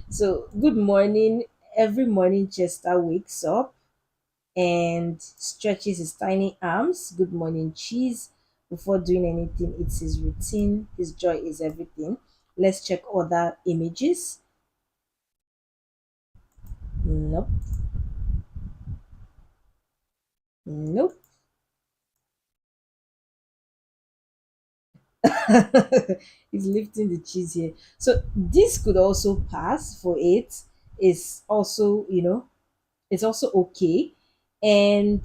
So, good morning. Every morning, Chester wakes up and stretches his tiny arms. Good morning, cheese. Before doing anything, it's his routine. His joy is everything. Let's check other images. Nope, nope. He's lifting the cheese here. So this could also pass for it. Is also, it's also okay. And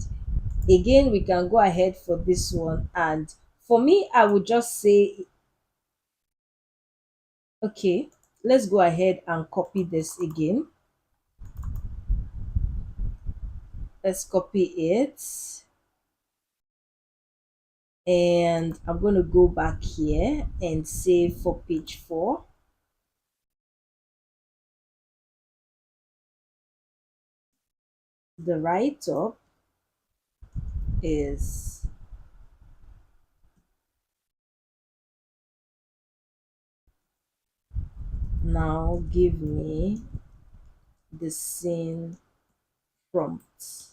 again, we can go ahead for this one. And for me, I would just say, okay, let's go ahead and copy this again. Let's copy it. And I'm going to go back here and save for page 4. The write up is now give me the scene prompt,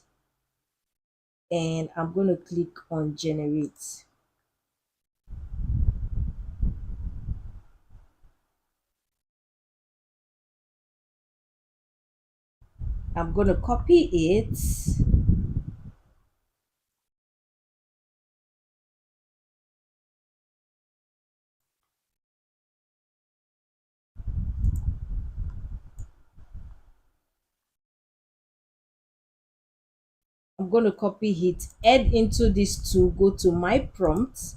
and I'm going to click on generate. I'm going to copy it. I'm going to copy it, add into this to go to my prompt,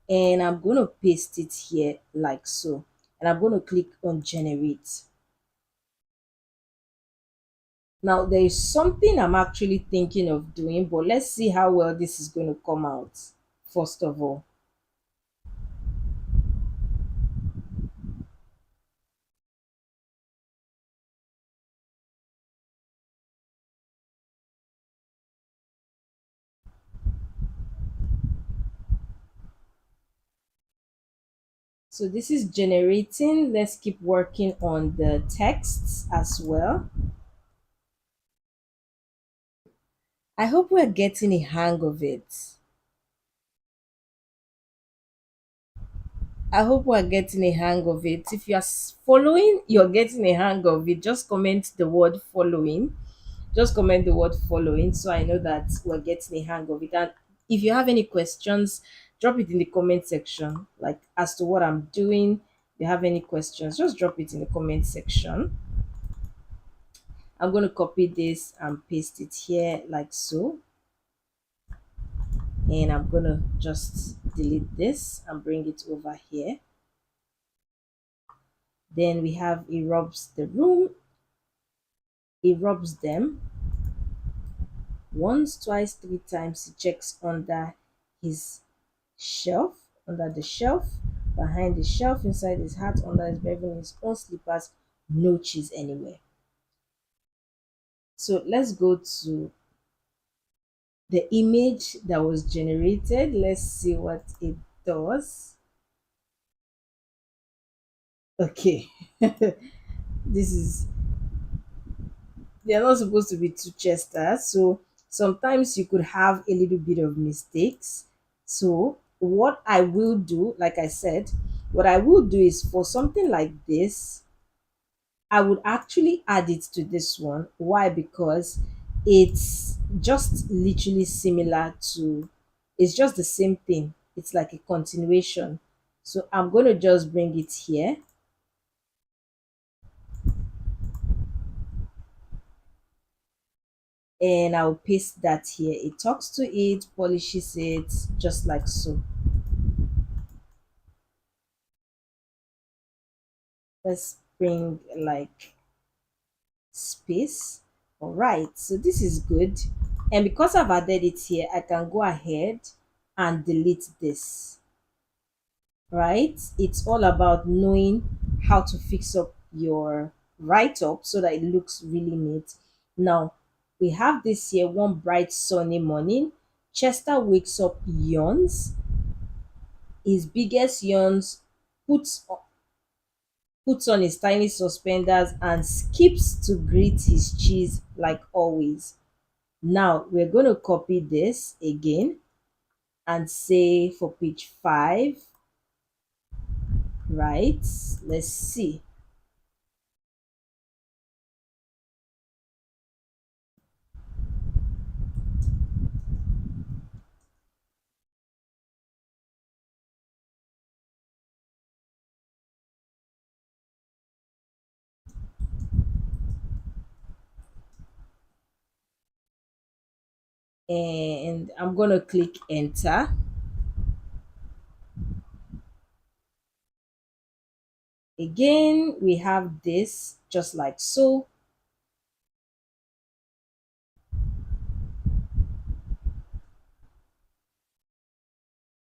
and I'm going to paste it here like so. And I'm going to click on generate. Now, there is something I'm actually thinking of doing, but let's see how well this is going to come out first of all. So this is generating. Let's keep working on the texts as well. I hope we're getting a hang of it. I hope we're getting a hang of it. If you're following, you're getting a hang of it. Just comment the word following. Just comment the word following so I know that we're getting a hang of it. And if you have any questions, drop it in the comment section. Like as to what I'm doing, if you have any questions, just drop it in the comment section. I'm going to copy this and paste it here like so. And I'm going to just delete this and bring it over here. Then we have he rubs the room. He rubs them once, twice, 3 times. He checks under his shelf, under the shelf, behind the shelf, inside his hat, under his bed, in his own slippers. No cheese anywhere. So let's go to the image that was generated. Let's see what it does. Okay. This is, they're not supposed to be two chesters, so sometimes you could have a little bit of mistakes. So what I will do, like I said, what I will do is for something like this, I would actually add it to this one. Why? Because it's just literally similar to, it's just the same thing. It's like a continuation. So I'm going to just bring it here, and I'll paste that here. It talks to it, polishes it, just like so. Let's bring like space. All right, so this is good. And because I've added it here, I can go ahead and delete this, right? It's all about knowing how to fix up your write-up so that it looks really neat. Now, we have this here: one bright sunny morning, Chester wakes up, yawns, his biggest yawns, puts puts on his tiny suspenders and skips to greet his cheese like always. Now we're going to copy this again and say for page 5, right? Let's see. And I'm going to click enter. Again, we have this just like so.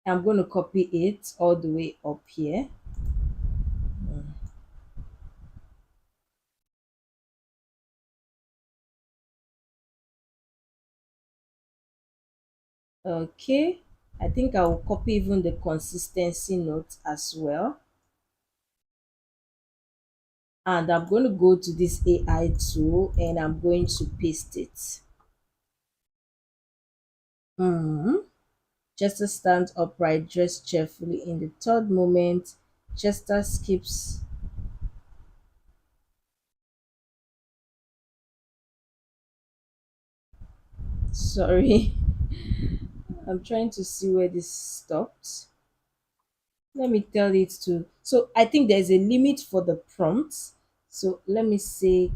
I'm going to copy it all the way up here. Okay, I think I will copy even the consistency note as well. And I'm going to go to this AI tool and I'm going to paste it. Mhm. Chester stands upright, dressed cheerfully. In the third moment, Chester skips. Sorry, I'm trying to see where this stopped. Let me tell it to. So I think there's a limit for the prompts. So let me say,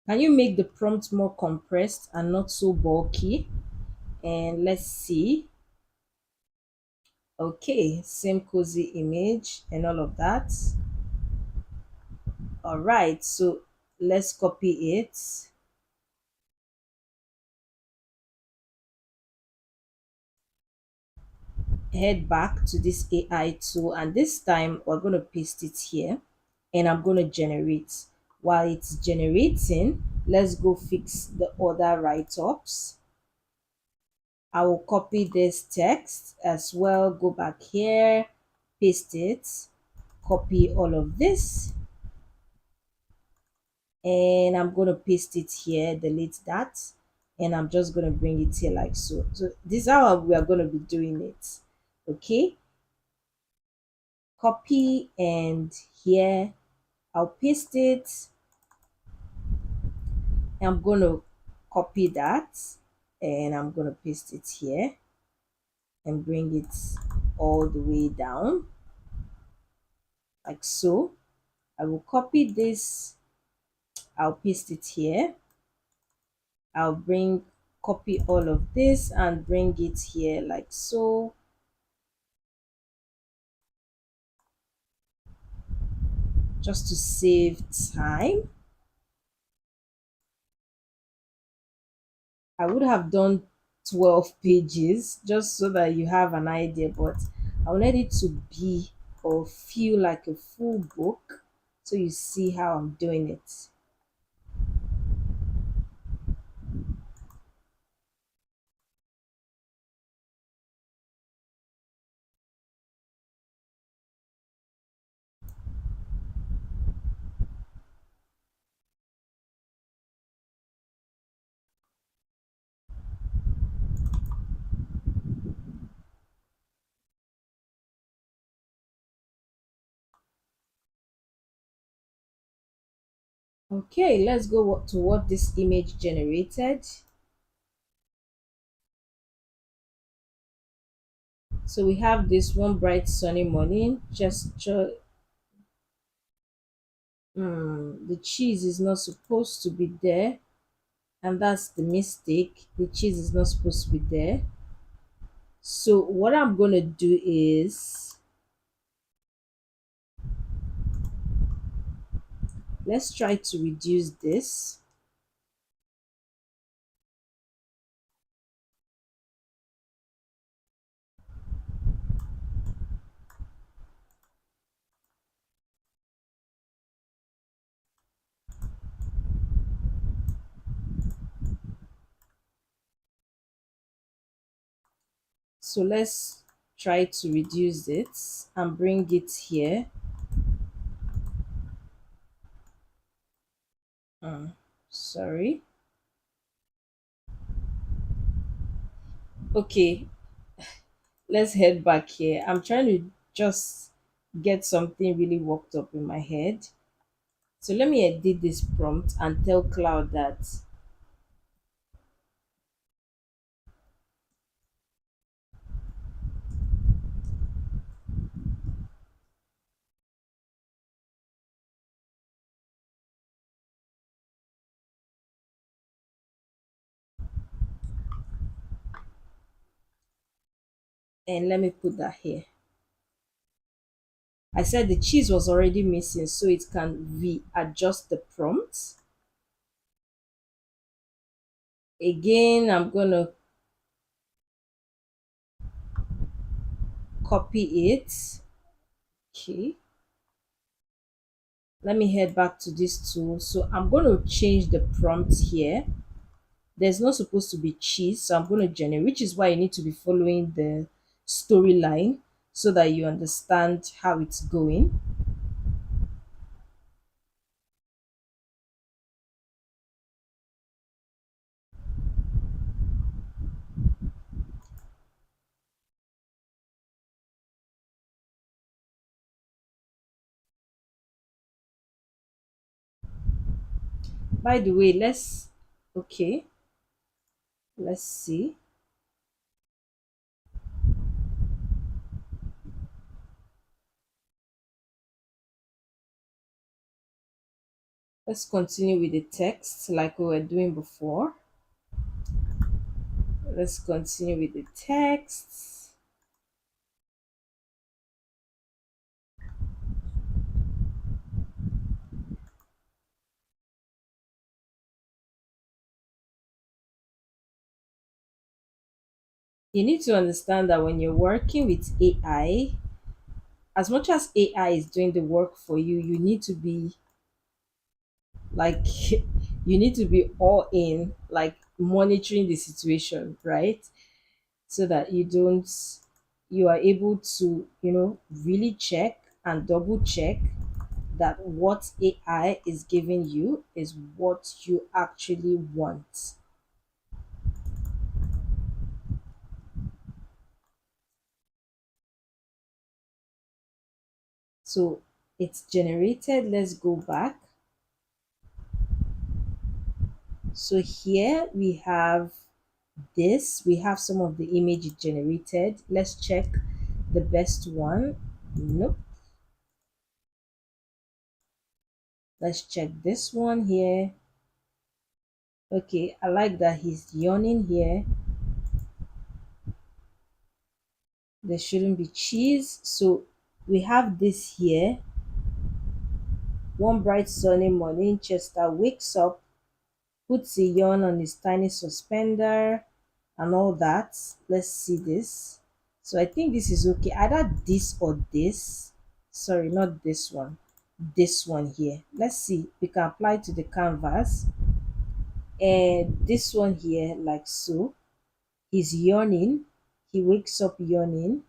can you make the prompt more compressed and not so bulky? And let's see. Okay, same cozy image and all of that. All right, so let's copy it, head back to this AI tool, and this time we're going to paste it here and I'm going to generate. While it's generating, let's go fix the other write-ups. I will copy this text as well, go back here, paste it, copy all of this, and I'm going to paste it here, delete that, and I'm just going to bring it here like so. So this is how we are going to be doing it. Okay, copy, and here I'll paste it. I'm going to copy that and I'm going to paste it here and bring it all the way down like so. I will copy this, I'll paste it here. I'll bring copy all of this and bring it here like so. Just to save time, I would have done 12 pages just so that you have an idea, but I wanted it to be or feel like a full book so you see how I'm doing it. Okay, let's go to what this image generated. So we have this: one bright sunny morning, gesture The cheese is not supposed to be there, and that's the mistake. The cheese is not supposed to be there. So what I'm gonna do is, let's try to reduce this. So let's try to reduce it and bring it here. Sorry. Okay, let's head back here. I'm trying to just get something really worked up in my head. So let me edit this prompt and tell Cloud that, and let me put that here. I said the cheese was already missing, so it can readjust the prompt. Again, I'm gonna copy it. Okay, let me head back to this tool. So I'm going to change the prompt here. There's not supposed to be cheese, so I'm going to generate, which is why you need to be following the storyline so that you understand how it's going. By the way, okay, let's see. Let's continue with the text like we were doing before. Let's continue with the text. You need to understand that when you're working with AI, as much as AI is doing the work for you, you need to be like, you need to be all in, like monitoring the situation, right? So that you are able to, really check and double check that what AI is giving you is what you actually want. So it's generated. Let's go back. So here we have this. We have some of the image it generated. Let's check the best one. Nope. Let's check this one here. Okay, I like that he's yawning here. There shouldn't be cheese. So we have this here. One bright sunny morning, Chester wakes up, puts a yawn on his tiny suspender, and all that. Let's see this. So I think this is okay. Either this or this. Sorry, not this one. This one here. Let's see. We can apply to the canvas. And this one here, like so. He's yawning. He wakes up yawning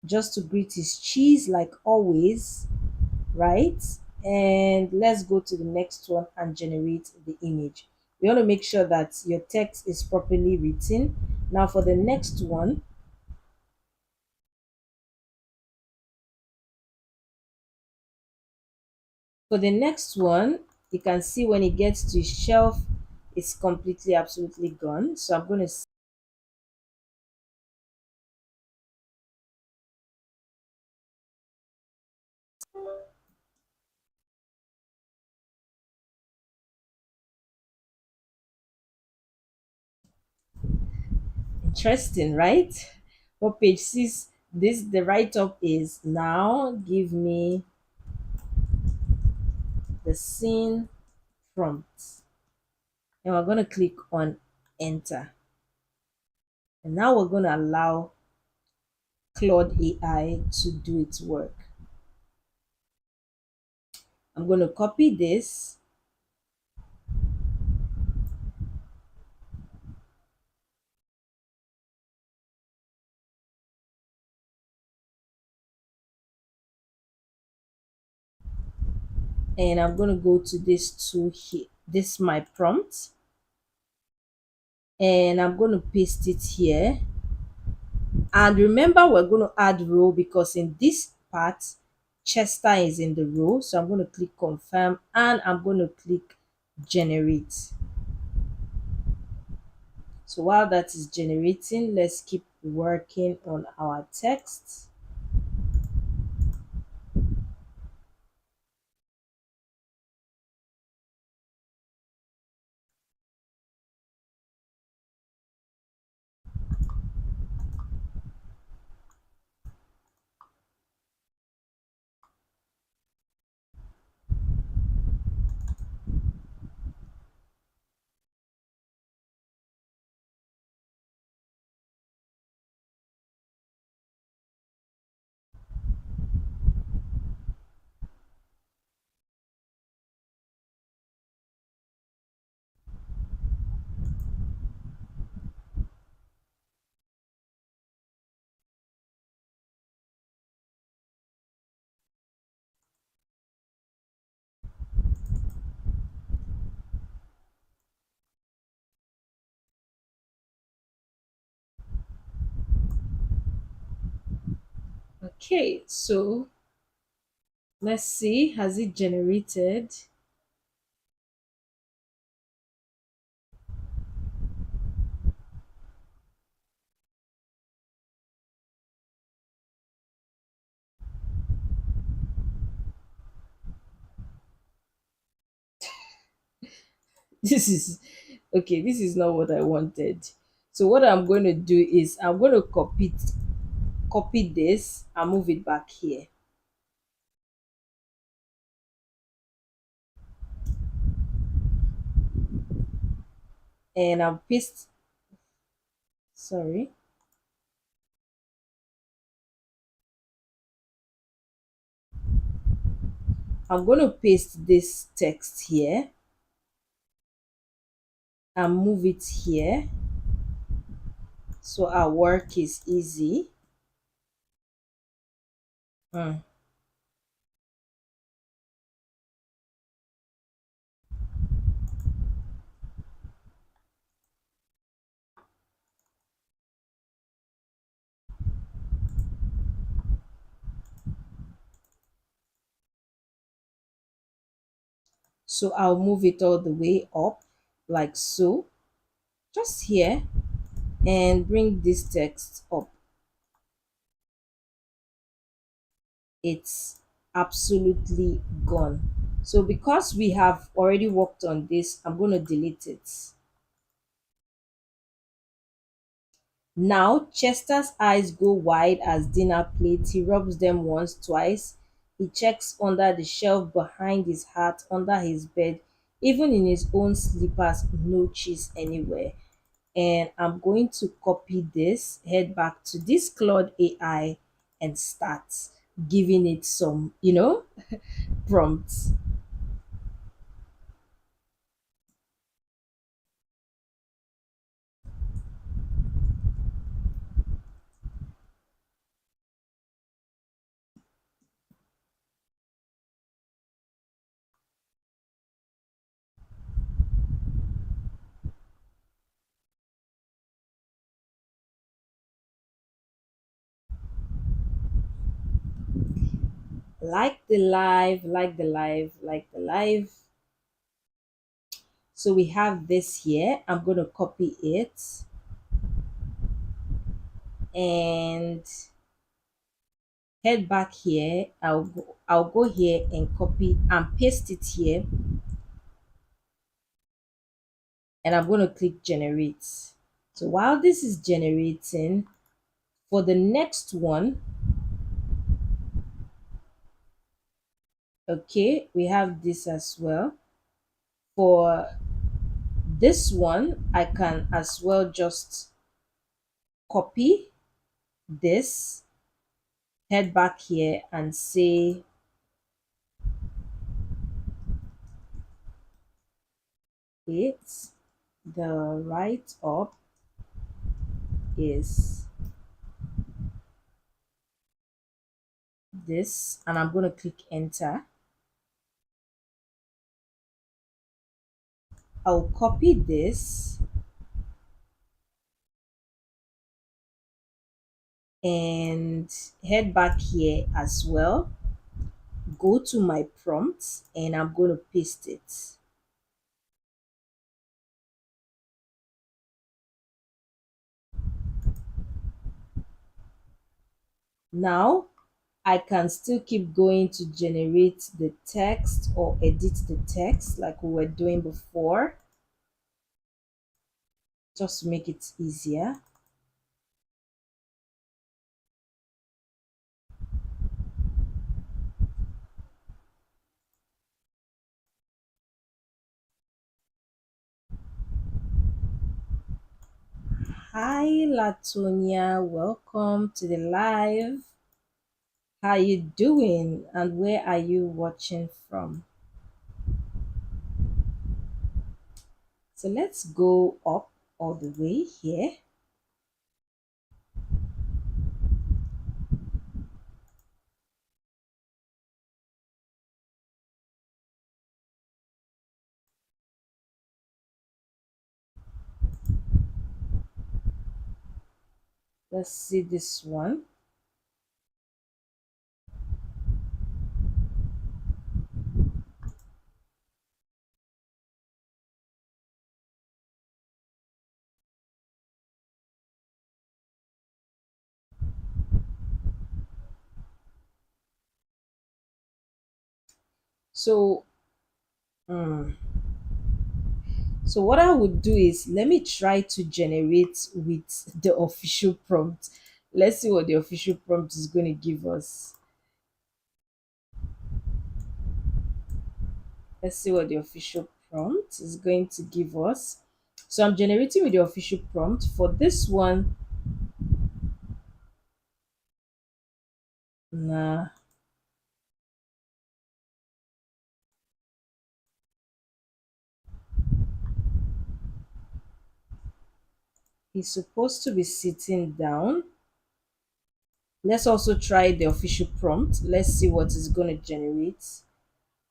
just to greet his cheese, like always, right? And let's go to the next one and generate the image. We want to make sure that your text is properly written. Now for the next one, you can see when it gets to his shelf, it's completely absolutely gone. So I'm going to, Interesting, right? What page 6? This the write-up is now give me the scene prompt. And we're going to click on enter. And now we're going to allow Claude AI to do its work. I'm going to copy this and I'm going to go to this tool here. This is my prompt. And I'm going to paste it here. And remember, we're going to add row because in this part, Chester is in the row. So I'm going to click confirm and I'm going to click generate. So while that is generating, let's keep working on our text. Okay, so let's see, has it generated? This is okay, this is not what I wanted. So what I'm going to do is I'm going to copy this and move it back here. And I'll paste, sorry, I'm going to paste this text here and move it here so our work is easy. Hmm. So I'll move it all the way up like so, just here, and bring this text up. It's absolutely gone. So because we have already worked on this, I'm going to delete it. Now Chester's eyes go wide as dinner plates. He rubs them once, twice. He checks under the shelf, behind his hat, under his bed, even in his own slippers, no cheese anywhere. And I'm going to copy this, head back to this Claude AI and start giving it some, prompts. Like the live, like the live, like the live. So we have this here. I'm going to copy it and head back here. I'll go here and copy and paste it here, and I'm going to click generate. So while this is generating, for the next one, okay, we have this as well. For this one, I can as well just copy this, head back here and say it's the write up is this, and I'm going to click enter. I'll copy this and head back here as well, go to my prompt, and I'm going to paste it. Now I can still keep going to generate the text or edit the text like we were doing before, just to make it easier. Hi Latonia, welcome to the live. How you doing and where are you watching from? So let's go up all the way here. Let's see this one. So, mm, so what I would do is let me try to generate with the official prompt. Let's see what the official prompt is going to give us. Let's see what the official prompt is going to give us. So I'm generating with the official prompt. For this one, nah, he's supposed to be sitting down. Let's also try the official prompt. Let's see what it's going to generate.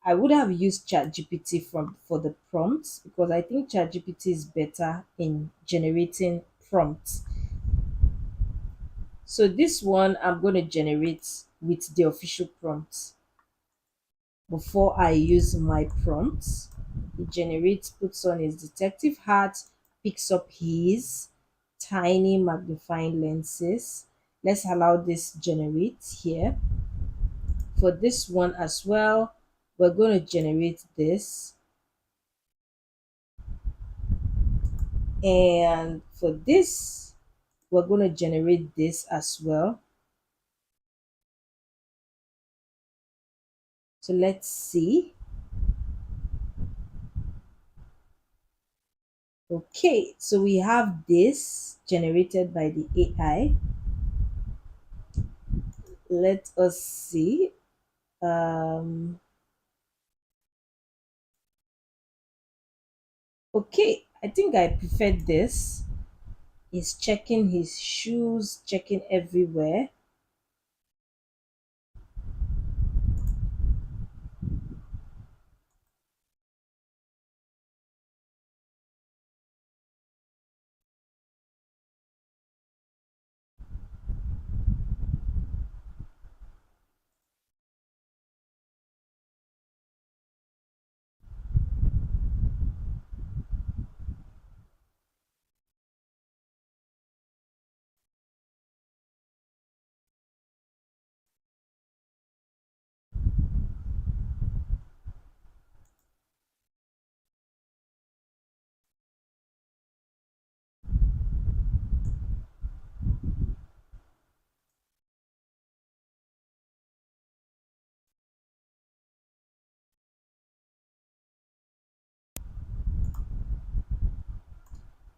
I would have used ChatGPT for the prompts because I think ChatGPT is better in generating prompts. So this one I'm going to generate with the official prompt. Before I use my prompts, it generates, puts on his detective hat, picks up his tiny magnifying lenses. Let's allow this generate here. For this one as well, we're going to generate this. And for this, we're going to generate this as well. So let's see. Okay, so we have this generated by the AI. Let us see. Um, okay, I think I prefer this. He's checking his shoes, checking everywhere.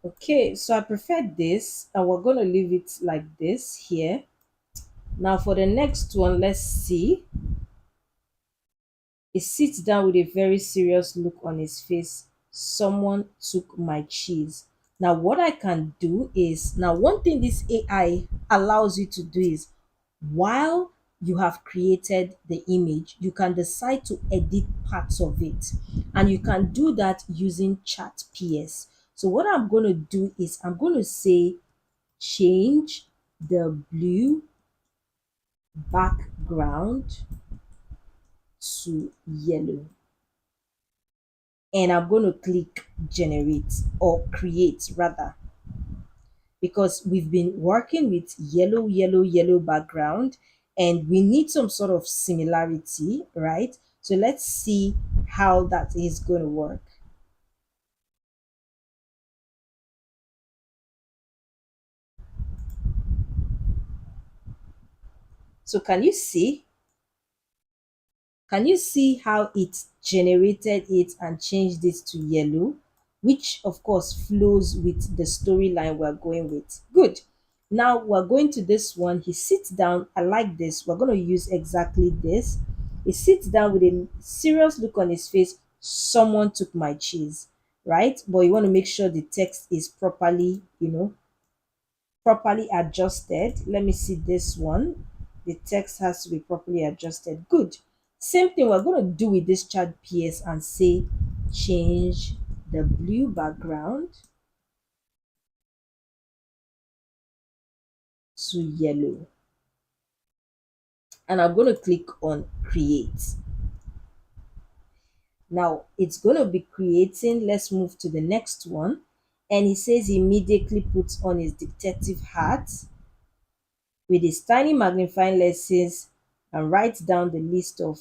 Okay, so I prefer this, and we're going to leave it like this here. Now for the next one, let's see. He sits down with a very serious look on his face. Someone took my cheese. Now, what I can do is, now one thing this AI allows you to do is, while you have created the image, you can decide to edit parts of it. And you can do that using Chat PS. So, what I'm going to do is, I'm going to say, change the blue background to yellow, and I'm going to click generate or create rather, because we've been working with yellow, yellow, yellow background, and we need some sort of similarity, right? So let's see how that is going to work. So can you see how it generated it and changed it to yellow, which of course flows with the storyline we're going with? Good. Now we're going to this one. He sits down. I like this. We're going to use exactly this. He sits down with a serious look on his face. Someone took my cheese, right? But you want to make sure the text is properly, properly adjusted. Let me see this one. The text has to be properly adjusted. Good. Same thing we're going to do with this chat PS and say change the blue background to yellow. And I'm going to click on create. Now it's going to be creating. Let's move to the next one. And he says he immediately puts on his detective hat with his tiny magnifying lenses and writes down the list of.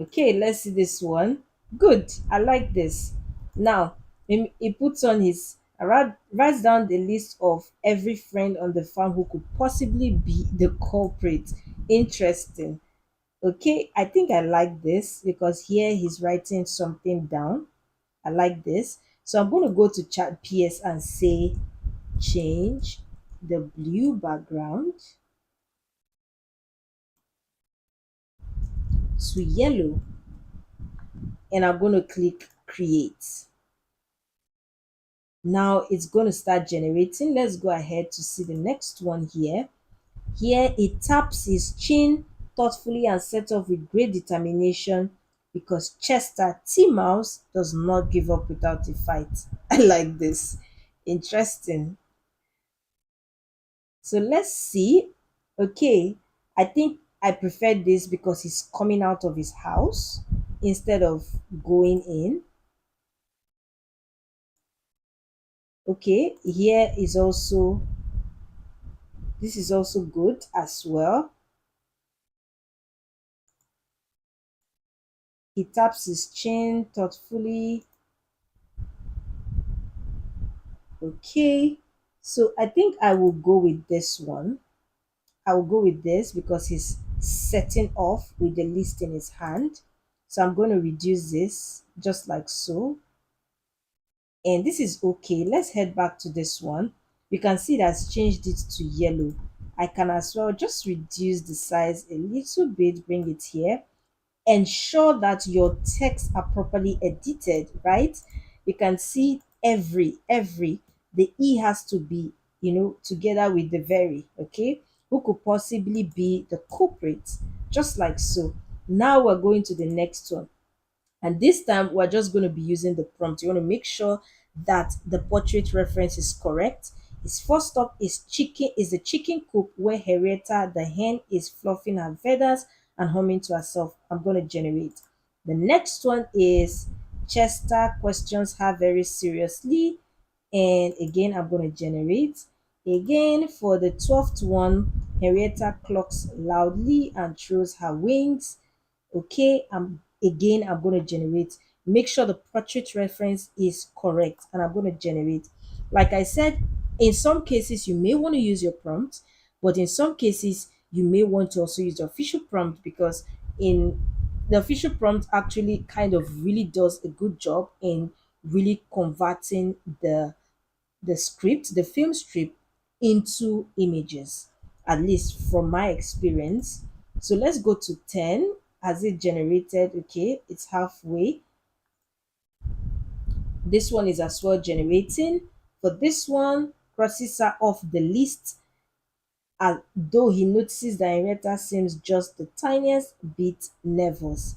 Okay, let's see this one. Good. I like this. Now, he puts on his writes down the list of every friend on the farm who could possibly be the culprit. Interesting. Okay, I think I like this because here he's writing something down. I like this. So I'm going to go to chat PS and say change the blue background to yellow, and I'm going to click create. Now it's going to start generating. Let's go ahead to see the next one here. Here it taps his chin thoughtfully and set off with great determination because Chester T Mouse does not give up without a fight. I like this. Interesting. So let's see. Okay, I think I prefer this because he's coming out of his house instead of going in. Okay, here is also, this is also good as well. He taps his chin thoughtfully. Okay, so I think I will go with this one. I will go with this because he's setting off with the list in his hand. So I'm going to reduce this just like so. And this is okay. Let's head back to this one. You can see that's changed it to yellow. I can as well just reduce the size a little bit, bring it here. Ensure that your texts are properly edited, right? You can see every the e has to be, together with the very. Okay, who could possibly be the culprit, just like so. Now we're going to the next one, and this time we're just going to be using the prompt. You want to make sure that the portrait reference is correct. His first stop is the chicken coop where Henrietta the hen is fluffing her feathers and humming to herself. I'm going to generate. The next one is Chester questions her very seriously, and again I'm going to generate. Again for the 12th one, Henrietta clocks loudly and throws her wings. Okay, I'm going to generate. Make sure the portrait reference is correct, and I'm going to generate. Like I said, in some cases you may want to use your prompt, but in some cases you may want to also use the official prompt, because in the official prompt actually kind of really does a good job in really converting the script, the film script, into images, at least from my experience. So let's go to 10. Has it generated? Okay, it's halfway. This one is as well generating. For this one, crosses her off the list, though he notices that Henrietta seems just the tiniest bit nervous.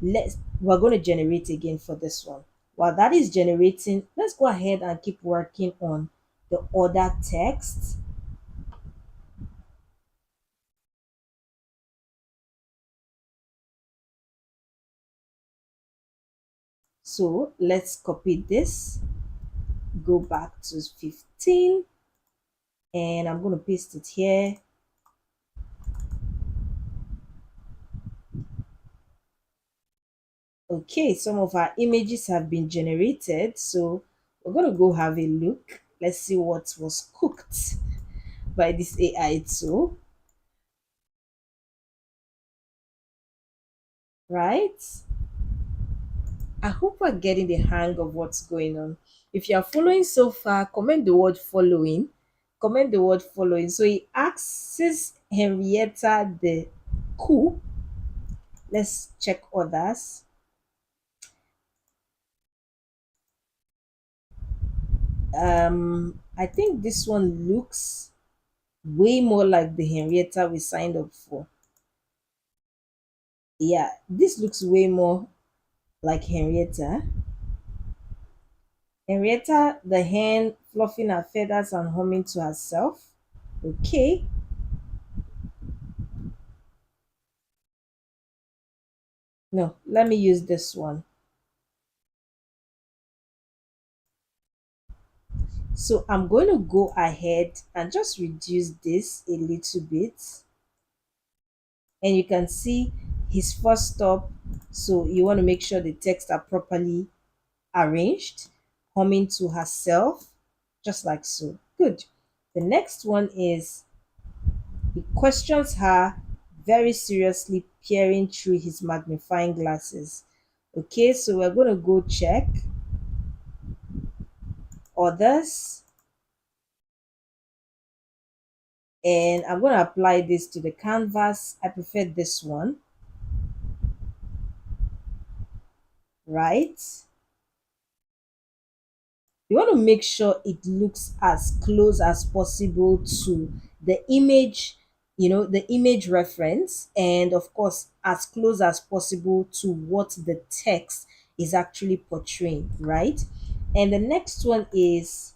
We're going to generate again for this one. While that is generating, let's go ahead and keep working on the other text. So let's copy this, go back to 15, and I'm going to paste it here. Okay, some of our images have been generated, so we're going to go have a look. Let's see what was cooked by this AI tool, right? I hope we're getting the hang of what's going on. If you are following so far, comment the word following. Comment the word following. So he asks Henrietta the coup. Let's check others. I think this one looks way more like the Henrietta we signed up for. Yeah, this looks way more like Henrietta. Henrietta, the hen fluffing her feathers and humming to herself. Okay, no, let me use this one. So I'm going to go ahead and just reduce this a little bit. And you can see his first stop. So you want to make sure the text are properly arranged, humming to herself, just like so. Good. The next one is he questions her very seriously, peering through his magnifying glasses. Okay, so we're going to go check others, and I'm going to apply this to the canvas. I prefer this one, right? You want to make sure it looks as close as possible to the image, the image reference, and of course, as close as possible to what the text is actually portraying, right? And the next one is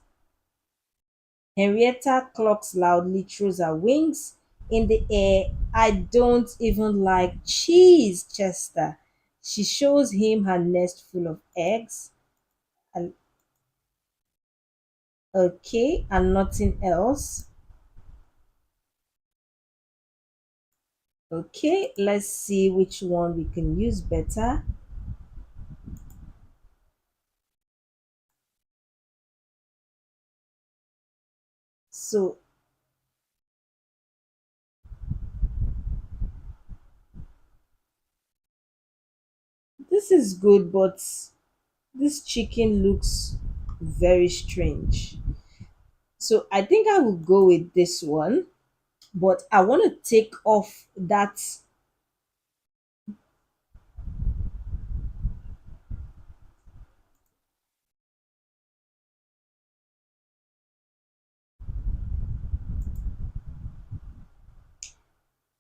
Henrietta clocks loudly, throws her wings in the air. I don't even like cheese, Chester. She shows him her nest full of eggs. And okay, and nothing else. Okay, let's see which one we can use better. So this is good, but this chicken looks very strange. So I think I will go with this one, but I want to take off that.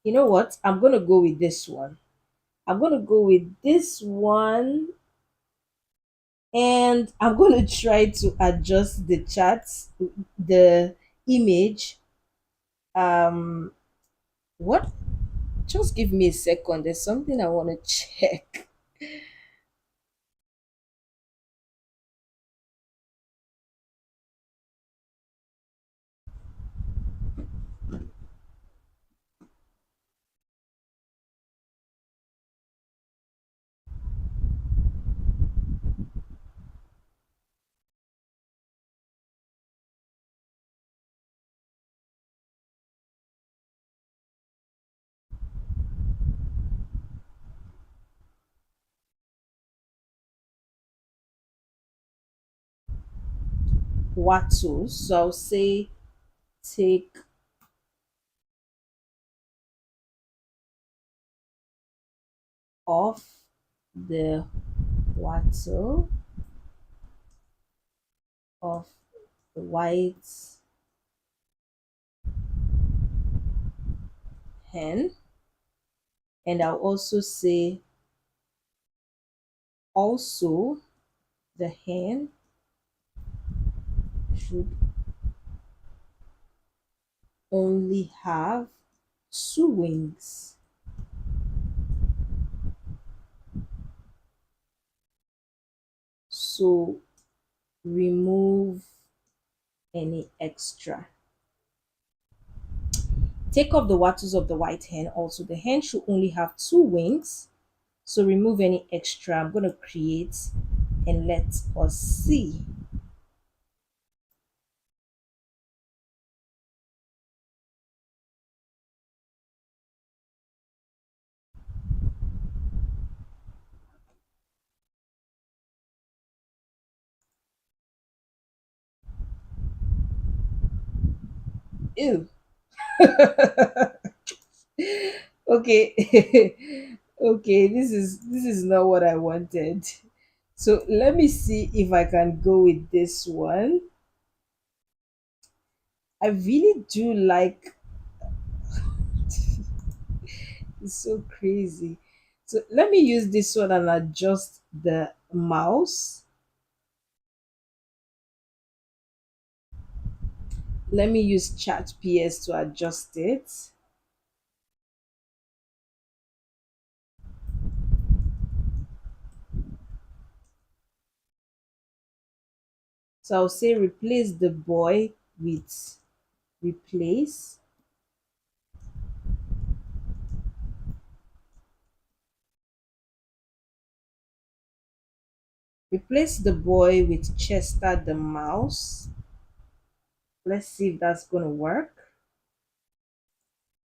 You know what? I'm going to go with this one. I'm going to go with this one, and I'm going to try to adjust the charts, the image. Um, what? Just give me a second. There's something I want to check. wattles. So I'll say take off the wattle of the white hen. And I'll also say also the hen should only have two wings. So remove any extra. Take off the wattles of the white hen. Also, the hen should only have two wings. So remove any extra. I'm going to create and let us see. Ew. Okay. Okay, this is not what I wanted. So let me see if I can go with this one. I really do like it's so crazy. So let me use this one and adjust the mouse. Let me use chat ps to adjust it. So I'll say replace the boy with replace replace the boy with Chester the mouse. Let's see if that's gonna work.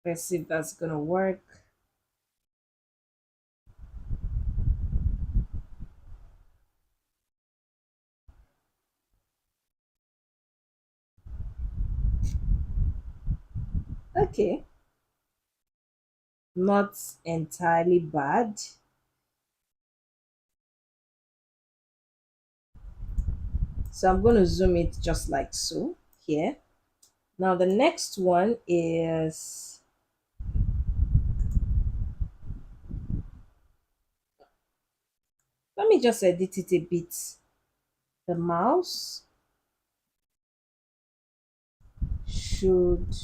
Let's see if that's gonna work. Okay, not entirely bad. So I'm gonna zoom it just like so here. Now the next one is, let me just edit it a bit. The mouse should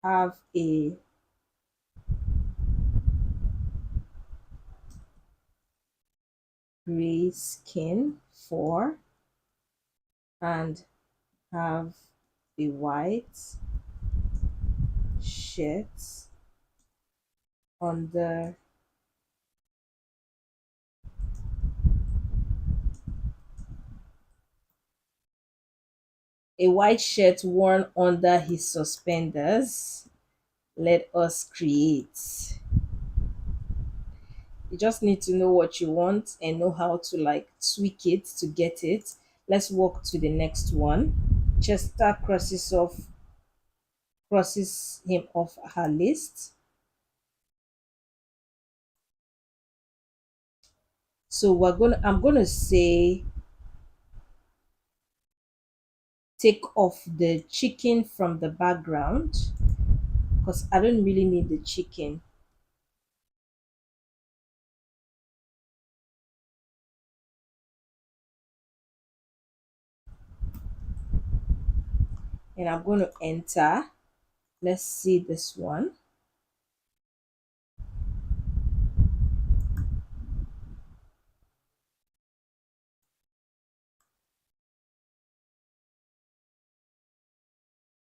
have a gray skin for and have a white shirt under a white shirt worn under his suspenders. Let us create. You just need to know what you want and know how to like tweak it to get it. Let's walk to the next one. Chester crosses him off her list. So I'm gonna say take off the chicken from the background because I don't really need the chicken. And I'm going to enter. Let's see this one.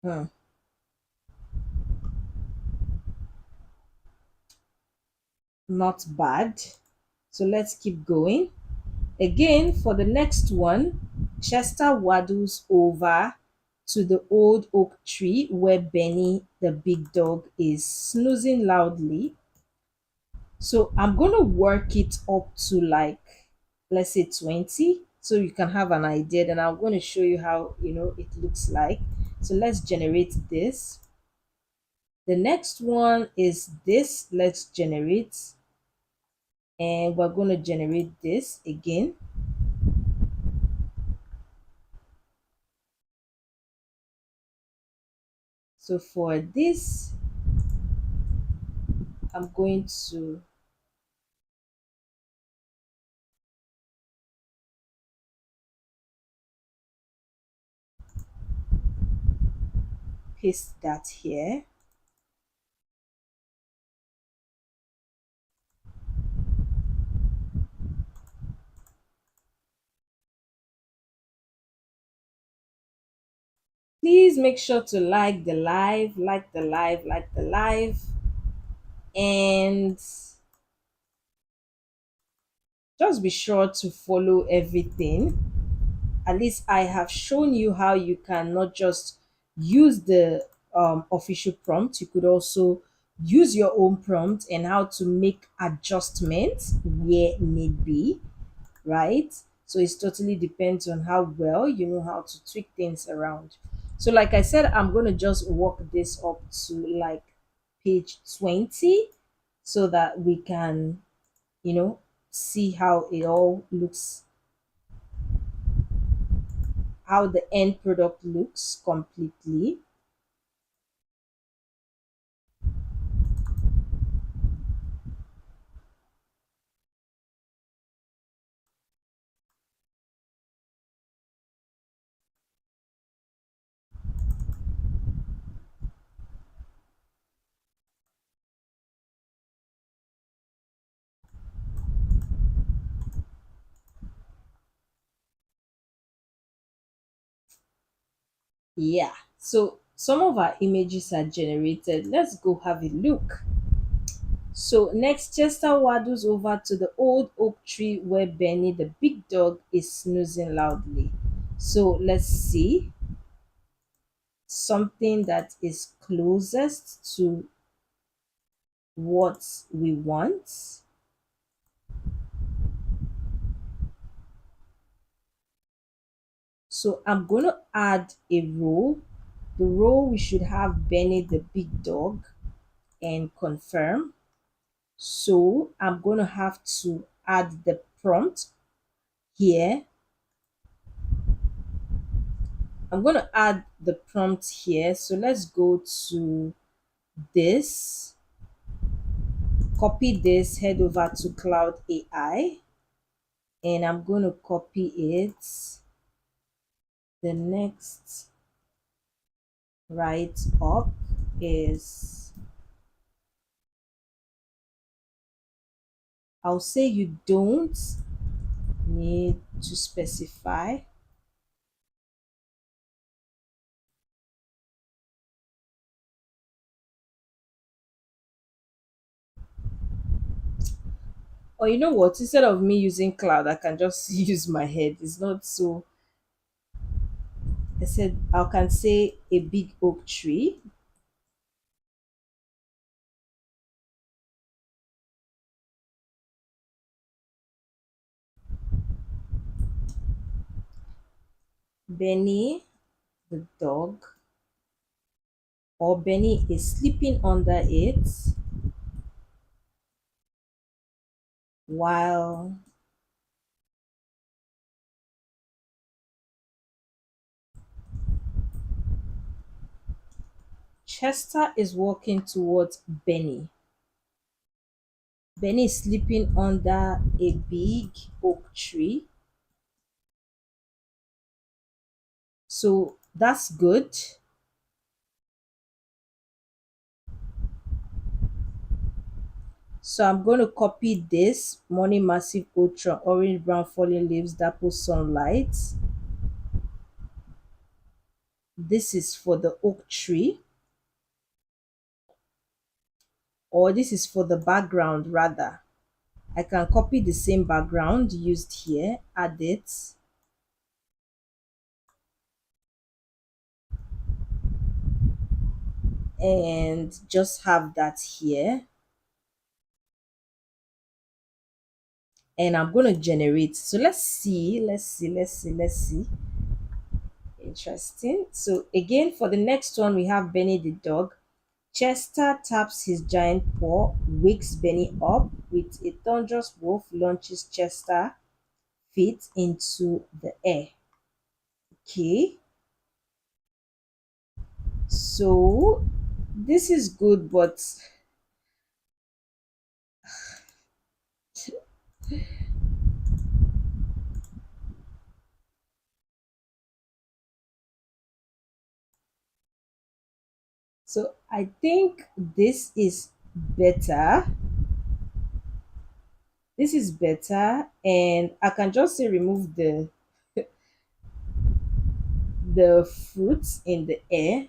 Hmm. Not bad. So let's keep going. Again, for the next one, Chester waddles over to the old oak tree where Benny, the big dog, is snoozing loudly. So I'm going to work it up to like let's say 20, so you can have an idea. Then I'm going to show you how it looks like. So let's generate this. The next one is this. Let's generate, and we're going to generate this again. So for this, I'm going to paste that here. Please make sure to like the live, like the live, like the live, and just be sure to follow everything. At least I have shown you how you can not just use the official prompt, you could also use your own prompt and how to make adjustments where need be, right? So it totally depends on how well you know how to tweak things around. So like I said, I'm going to just walk this up to like page 20 so that we can, you know, see how it all looks, how the end product looks completely. Yeah. So some of our images are generated. Let's go have a look. So next, Chester waddles over to the old oak tree where Benny, the big dog, is snoozing loudly. So let's see something that is closest to what we want. So I'm going to add a row. The row we should have Benny, the big dog, and confirm. So I'm going to have to add the prompt here. I'm going to add the prompt here. So let's go to this, copy this, head over to Cloud AI, and I'm going to copy it. The next right up is, I'll say you don't need to specify. Or you know what? Instead of me using cloud, I can just use my head. It's not so. I said I can say a big oak tree. Benny, the dog, or Benny is sleeping under it while Chester is walking towards Benny. Benny is sleeping under a big oak tree. So that's good. So I'm going to copy this morning massive ultra orange brown falling leaves dapple sunlight. This is for the oak tree, or this is for the background rather. I can copy the same background used here, add it, and just have that here. and I'm going to generate. So let's see. Interesting. So again, for the next one, we have Benny the dog. Chester taps his giant paw, wakes Benny up with a thunderous wolf, launches Chester feet into the air. Okay, so this is good, but so I think this is better. This is better, and I can just say remove the fruits in the air.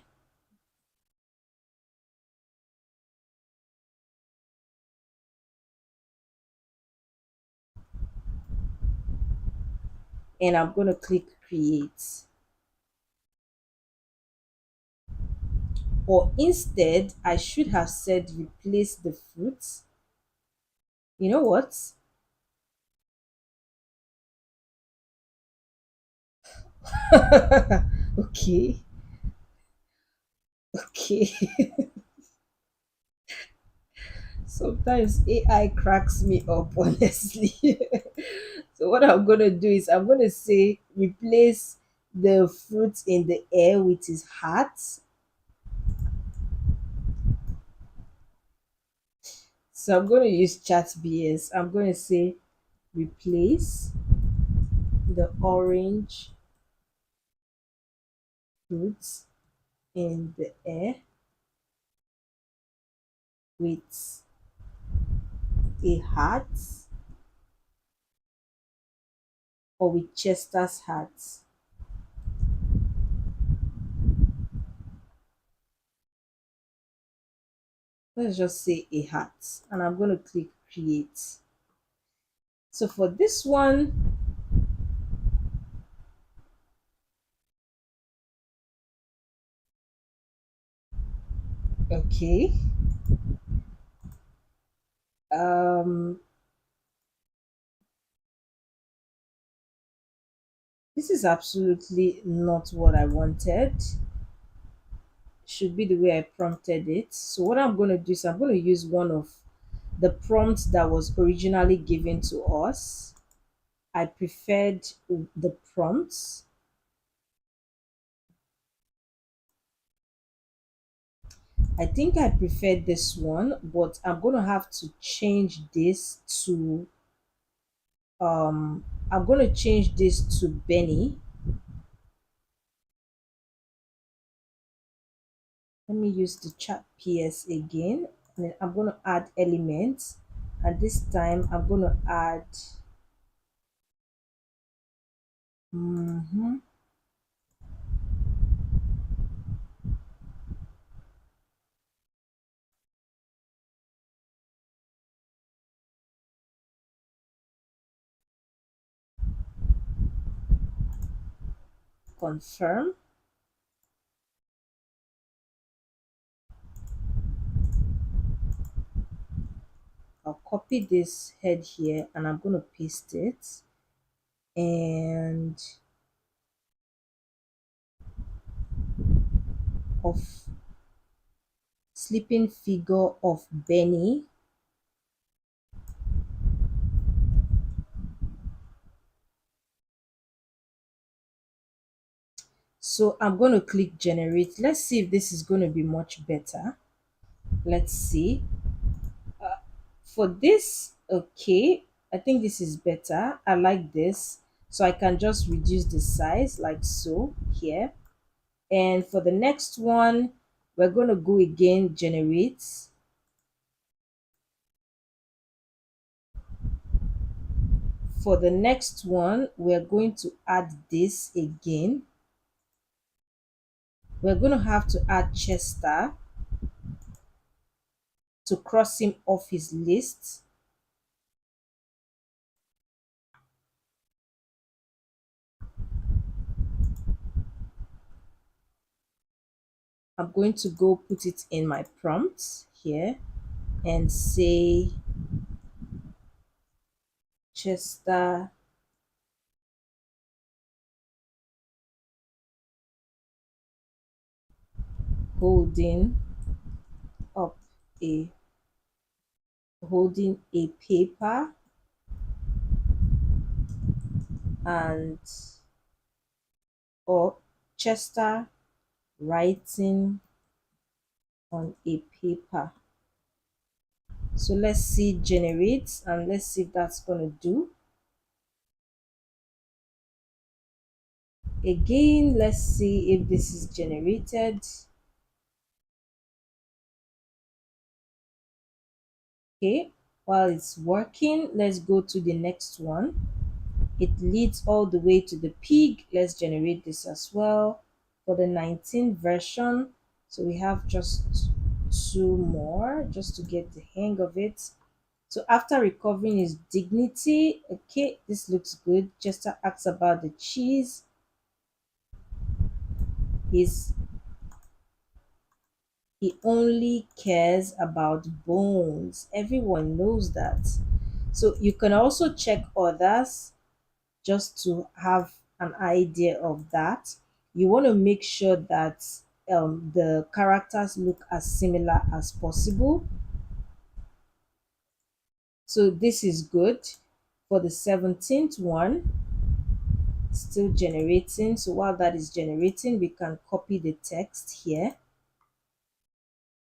And I'm going to click create. Or instead, I should have said replace the fruits. You know what? Okay, okay. Sometimes AI cracks me up, honestly. So what I'm gonna do is I'm gonna say replace the fruit in the air with his heart. So I'm gonna use chat BS. I'm gonna say replace the orange fruit in the air with a heart, or with Chester's heart. Let's just say a heart, and I'm going to click create. So for this one, okay, um, this is absolutely not what I wanted. Should be the way I prompted it. So what I'm going to do is I'm going to use one of the prompts that was originally given to us. I preferred the prompts. I think I preferred this one, but I'm going to have to change this to I'm going to change this to Benny. Let me use the chat PS again, and then I'm going to add elements, and this time I'm going to add mhm, confirm. I'll copy this head here and I'm going to paste it, and of sleeping figure of Benny. So I'm going to click generate. Let's see if this is going to be much better. Let's see. For this, okay, I think this is better. I like this. So I can just reduce the size like so here. And for the next one, we're going to go again, generate. For the next one, we're going to add this again. We're going to have to add Chester to cross him off his list. I'm going to go put it in my prompt here and say Chester holding up a holding a paper and or Chester writing on a paper. So let's see generate and let's see if that's gonna do. Again, let's see if this is generated. Okay, while it's working, let's go to the next one. It leads all the way to the pig. Let's generate this as well for the 19th version. So we have just two more just to get the hang of it. So after recovering his dignity, okay, this looks good. Chester asks about the cheese. He's He only cares about bones. Everyone knows that. So you can also check others just to have an idea of that. You want to make sure that the characters look as similar as possible. So this is good. For the 17th one, still generating. So while that is generating, we can copy the text here.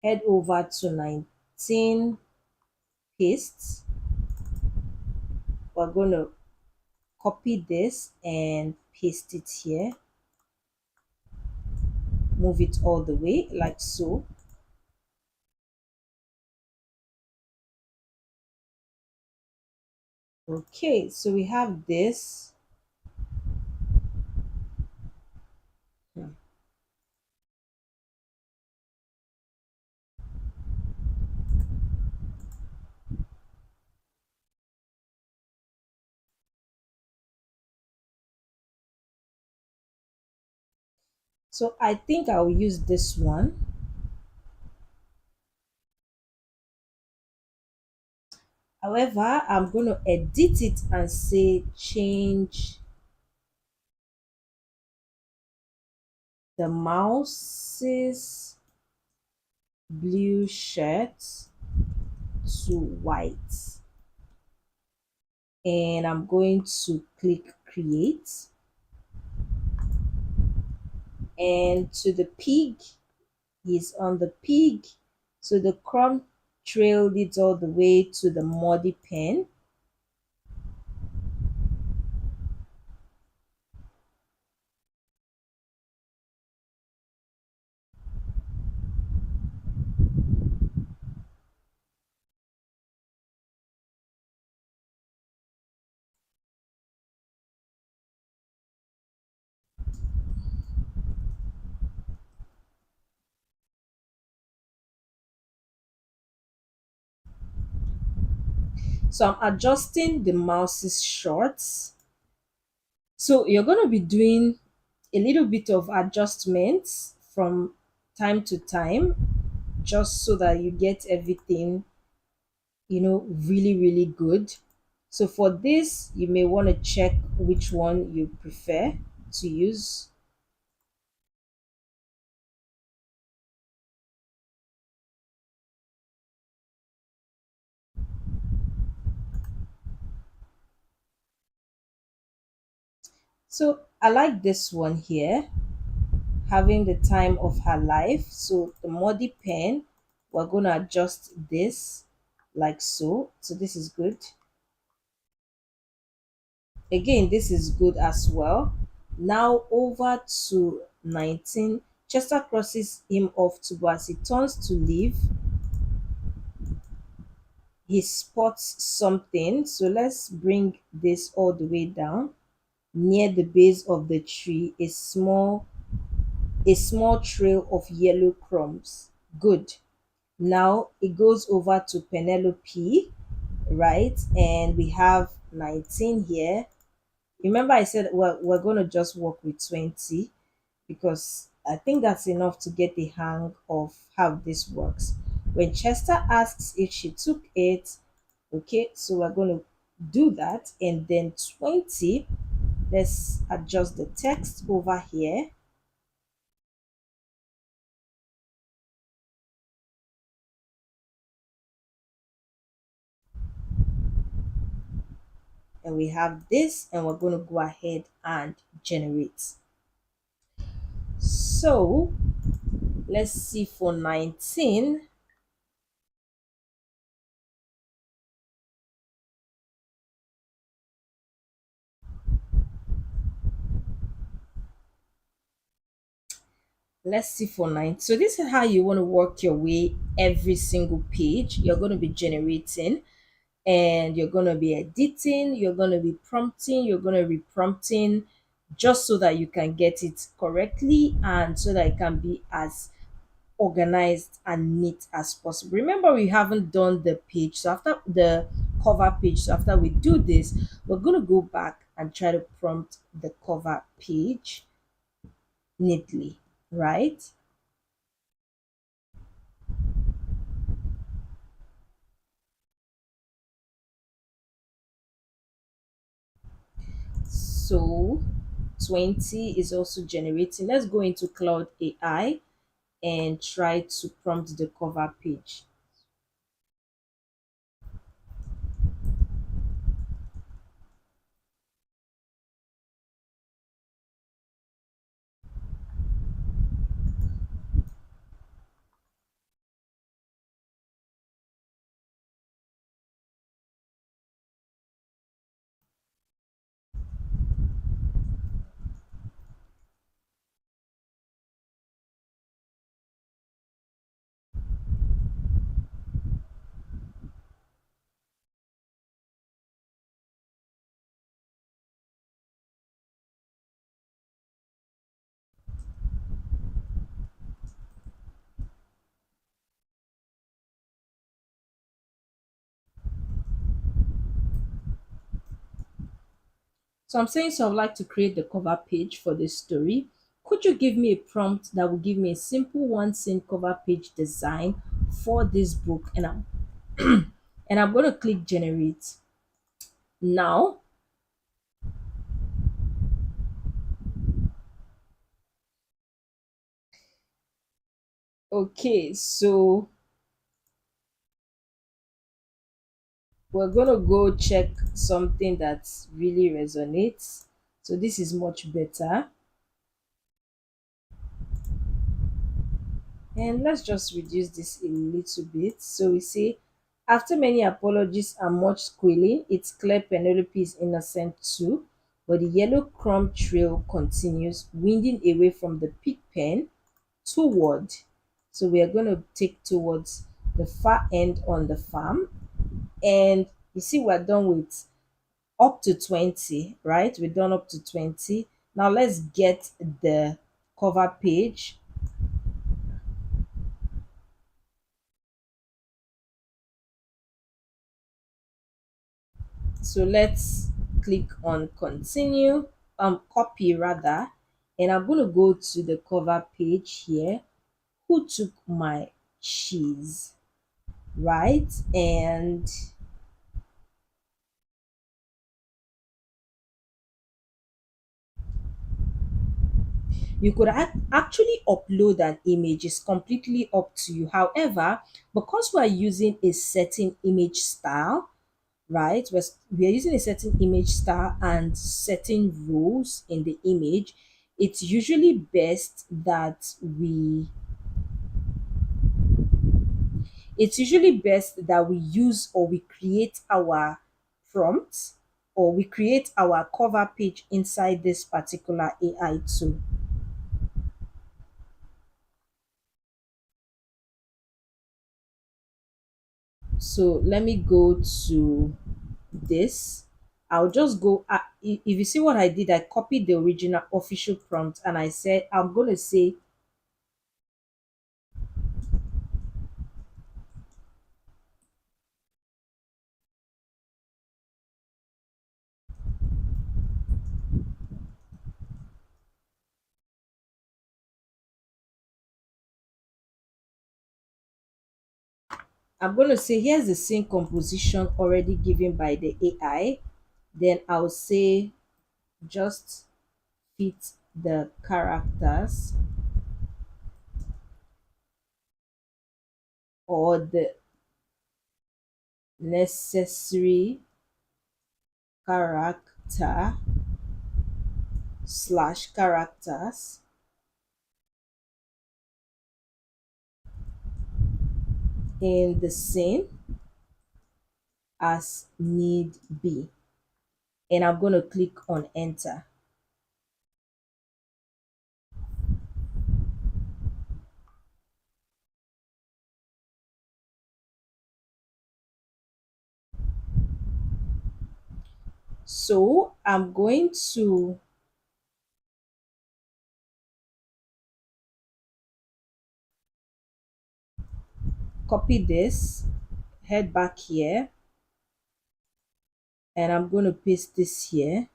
Head over to 19 paste. We're going to copy this and paste it here. Move it all the way like so. Okay, so we have this. Hmm. So I think I'll use this one. However, I'm going to edit it and say change the mouse's blue shirt to white. And I'm going to click create. And to the pig, he's on the pig. So the crumb trail leads all the way to the muddy pen. So I'm adjusting the mouse's shorts. So you're going to be doing a little bit of adjustments from time to time just so that you get everything, really, really good. So for this, you may want to check which one you prefer to use. So I like this one here, having the time of her life. So the muddy pen, we're going to adjust this like so. So this is good. Again, this is good as well. Now over to 19. Chester crosses him off to but as he turns to leave, he spots something. So let's bring this all the way down. Near the base of the tree, a small trail of yellow crumbs. Good. Now it goes over to Penelope, right? And we have 19 here. Remember, I said we're going to just work with 20 because I think that's enough to get the hang of how this works. When Chester asks if she took it, okay, so we're going to do that. And then 20, let's adjust the text over here. And we have this, and we're going to go ahead and generate. So let's see for 19. Let's see for 9. So this is how you want to work your way every single page. You're going to be generating, and you're going to be editing, you're going to be prompting, you're going to be prompting, just so that you can get it correctly and so that it can be as organized and neat as possible. Remember, we haven't done the page. So after the cover page, so after we do this, we're going to go back and try to prompt the cover page neatly, right? So 20 is also generating. Let's go into Cloud AI and try to prompt the cover page. So I'm saying, so I'd like to create the cover page for this story. Could you give me a prompt that will give me a simple one scene cover page design for this book? And I'm going to click generate. Now, okay, so we're going to go check something that really resonates. So this is much better. And let's just reduce this a little bit. So we say, after many apologies and much squealing, it's clear Penelope is innocent too. But the yellow crumb trail continues, winding away from the pig pen toward. So we are going to take towards the far end on the farm. And you see, we're done with up to 20, right? We're done up to 20. Now let's get the cover page. So let's click on continue, copy rather, and I'm going to go to the cover page here. Who took my cheese, right? And you could actually upload an image, it's completely up to you. However, because we're using a certain image style, right? We're using a certain image style and certain rules in the image. It's usually best that we it's usually best that we use or we create our prompts or we create our cover page inside this particular AI tool. So let me go to this. I'll just go. If you see what I did, I copied the original official prompt and I said, I'm going to say, I'm going to say here's the scene composition already given by the AI. Then I'll say just fit the characters or the necessary character slash characters in the scene as need be. And I'm going to click on enter. So I'm going to copy this, head back here, and I'm going to paste this here.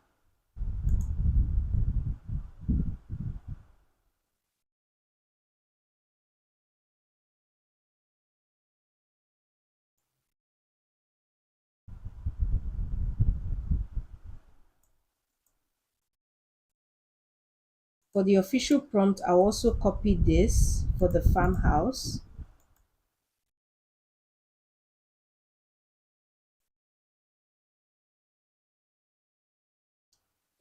For the official prompt, I'll also copy this for the farmhouse.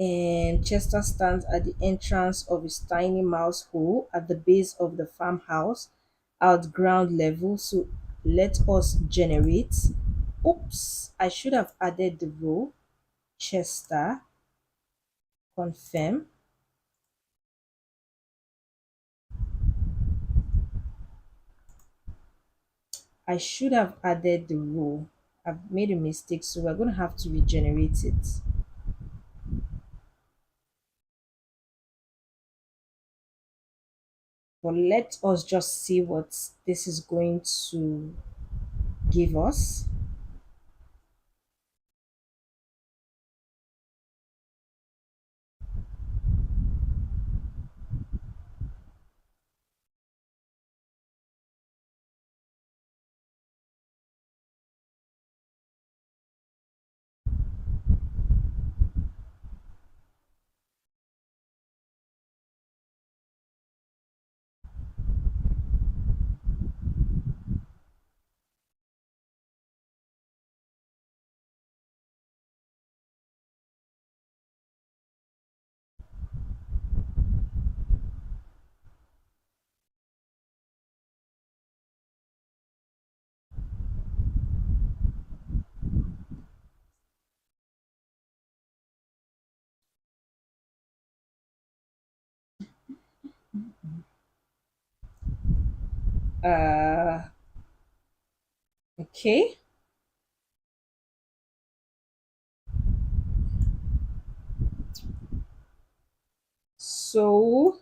And Chester stands at the entrance of his tiny mouse hole at the base of the farmhouse at ground level. So let us generate. Oops, I should have added the row. Chester, confirm. I should have added the row. I've made a mistake, so we're going to have to regenerate it. But let us just see what this is going to give us. Uh, okay. So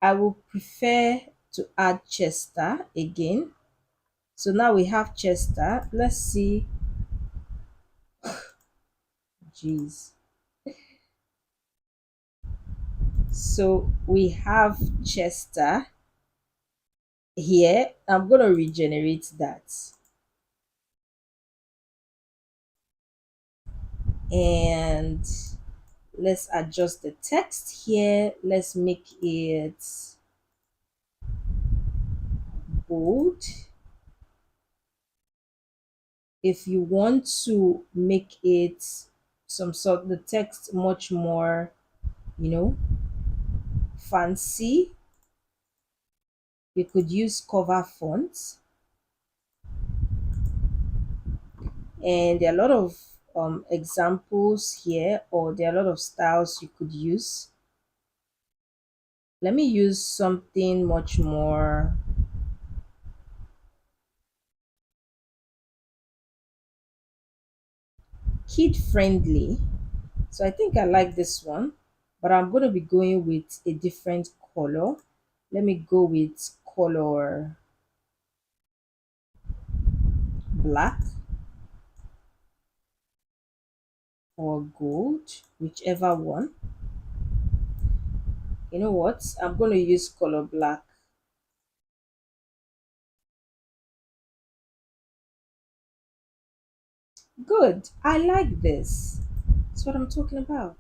I will prefer to add Chester again. So now we have Chester. Let's see. Jeez. So we have Chester here. I'm going to regenerate that. And let's adjust the text here. Let's make it bold. If you want to make it some sort the text much more, you know, fancy, you could use cover fonts. And there are a lot of examples here, or there are a lot of styles you could use. Let me use something much more kid friendly. So I think I like this one, but I'm going to be going with a different color. Let me go with color black or gold, whichever one. You know what? I'm going to use color black. Good. I like this. That's what I'm talking about.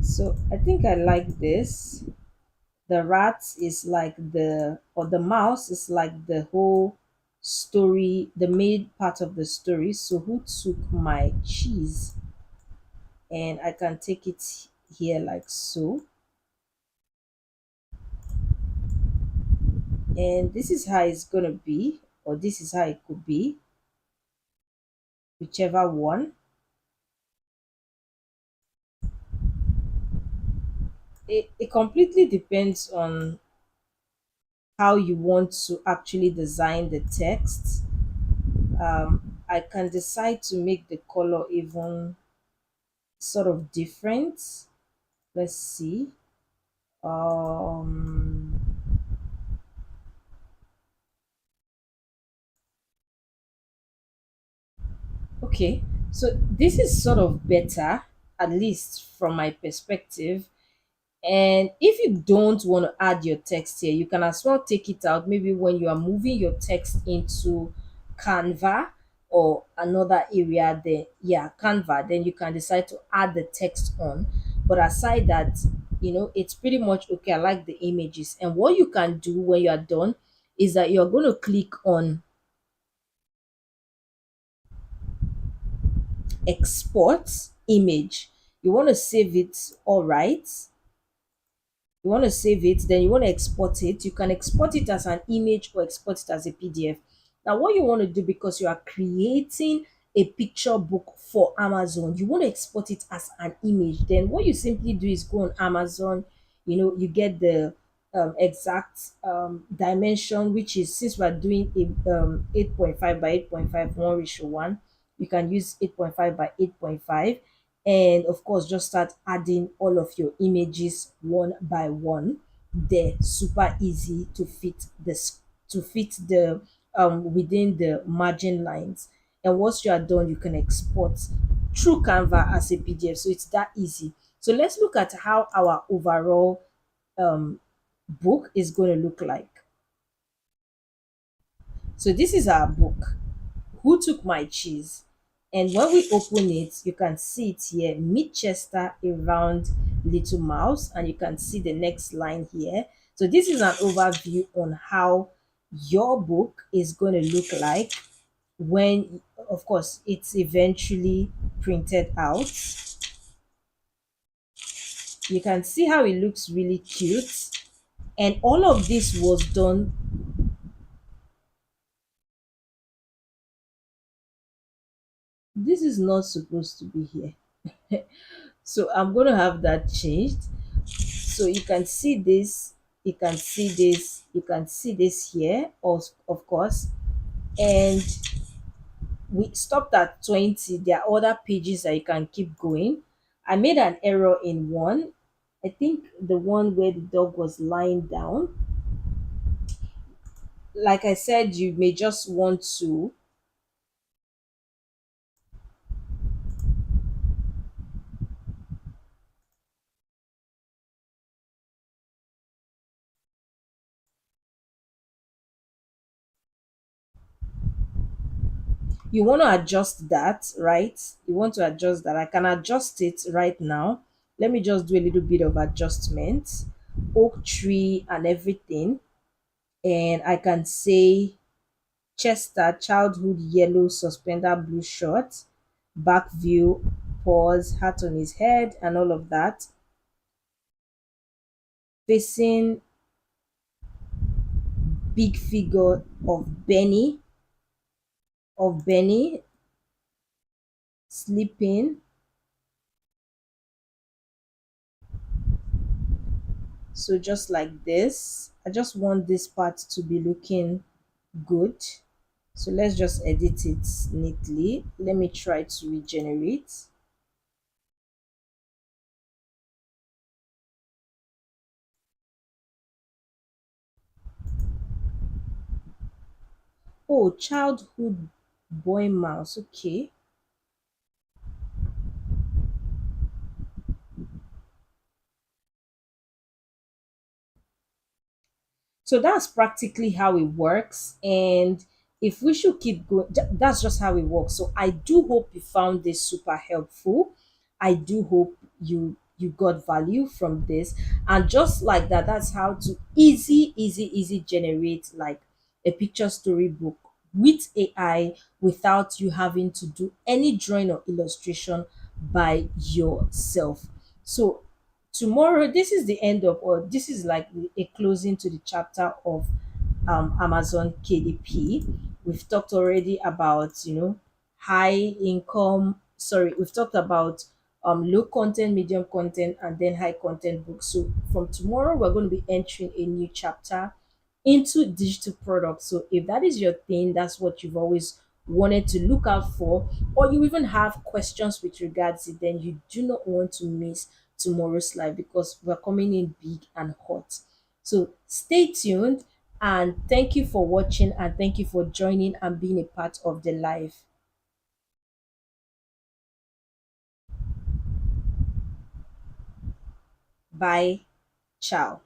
So I think I like this. The rat is like or the mouse is like the whole story, the main part of the story. So who took my cheese? And I can take it here like so. And this is how it's gonna be, or this is how it could be, whichever one. It completely depends on how you want to actually design the text. I can decide to make the color even sort of different. Let's see. Um, okay, so this is sort of better, at least from my perspective. And if you don't want to add your text here, you can as well take it out maybe when you are moving your text into Canva or another area there. Yeah, Canva, then you can decide to add the text on. But aside that, it's pretty much okay. I like the images. And what you can do when you are done is that you're going to click on export image. You want to save it, all right. You want to save it, then you want to export it. You can export it as an image or export it as a PDF. Now, what you want to do, because you are creating a picture book for Amazon, you want to export it as an image. Then what you simply do is go on Amazon, you get the exact dimension, which is, since we're doing a 8.5 by 8.5 1 ratio 1, you can use 8.5 by 8.5, and of course just start adding all of your images one by one. They're super easy to fit this, to fit the within the margin lines. And once you are done, you can export through Canva as a PDF. So it's that easy. So let's look at how our overall um book is going to look like. So this is our book, Who Took My Cheese? And when we open it, you can see it here, Meet Chester, a round little mouse, and you can see the next line here. So this is an overview on how your book is going to look like when, of course, it's eventually printed out. You can see how it looks really cute. And all of this was done. This is not supposed to be here. So I'm going to have that changed. So you can see this, you can see this, you can see this here, of course. And we stopped at 20. There are other pages that you can keep going. I made an error in one. I think the one where the dog was lying down. Like I said, you may just want to, you want to adjust that, right? You want to adjust that. I can adjust it right now. Let me just do a little bit of adjustment. Oak tree and everything. And I can say Chester, childhood yellow suspender blue short, back view, pause, hat on his head, and all of that. Facing big figure of Benny sleeping. So just like this, I just want this part to be looking good. So let's just edit it neatly. Let me try to regenerate. Oh, childhood boy mouse. Okay. So that's practically how it works. And if we should keep going, that's just how it works. So I do hope you found this super helpful. I do hope you got value from this. And just like that, that's how to easy generate like a picture storybook with AI without you having to do any drawing or illustration by yourself. So tomorrow, this is the end of, or this is like a closing to the chapter of Amazon KDP. We've talked already about, high income, sorry, we've talked about low content, medium content, and then high content books. So from tomorrow, we're going to be entering a new chapter into digital products. So if that is your thing, that's what you've always wanted to look out for, or you even have questions with regards to it, then you do not want to miss tomorrow's live because we're coming in big and hot. So stay tuned, and thank you for watching, and thank you for joining and being a part of the live. Bye. Ciao.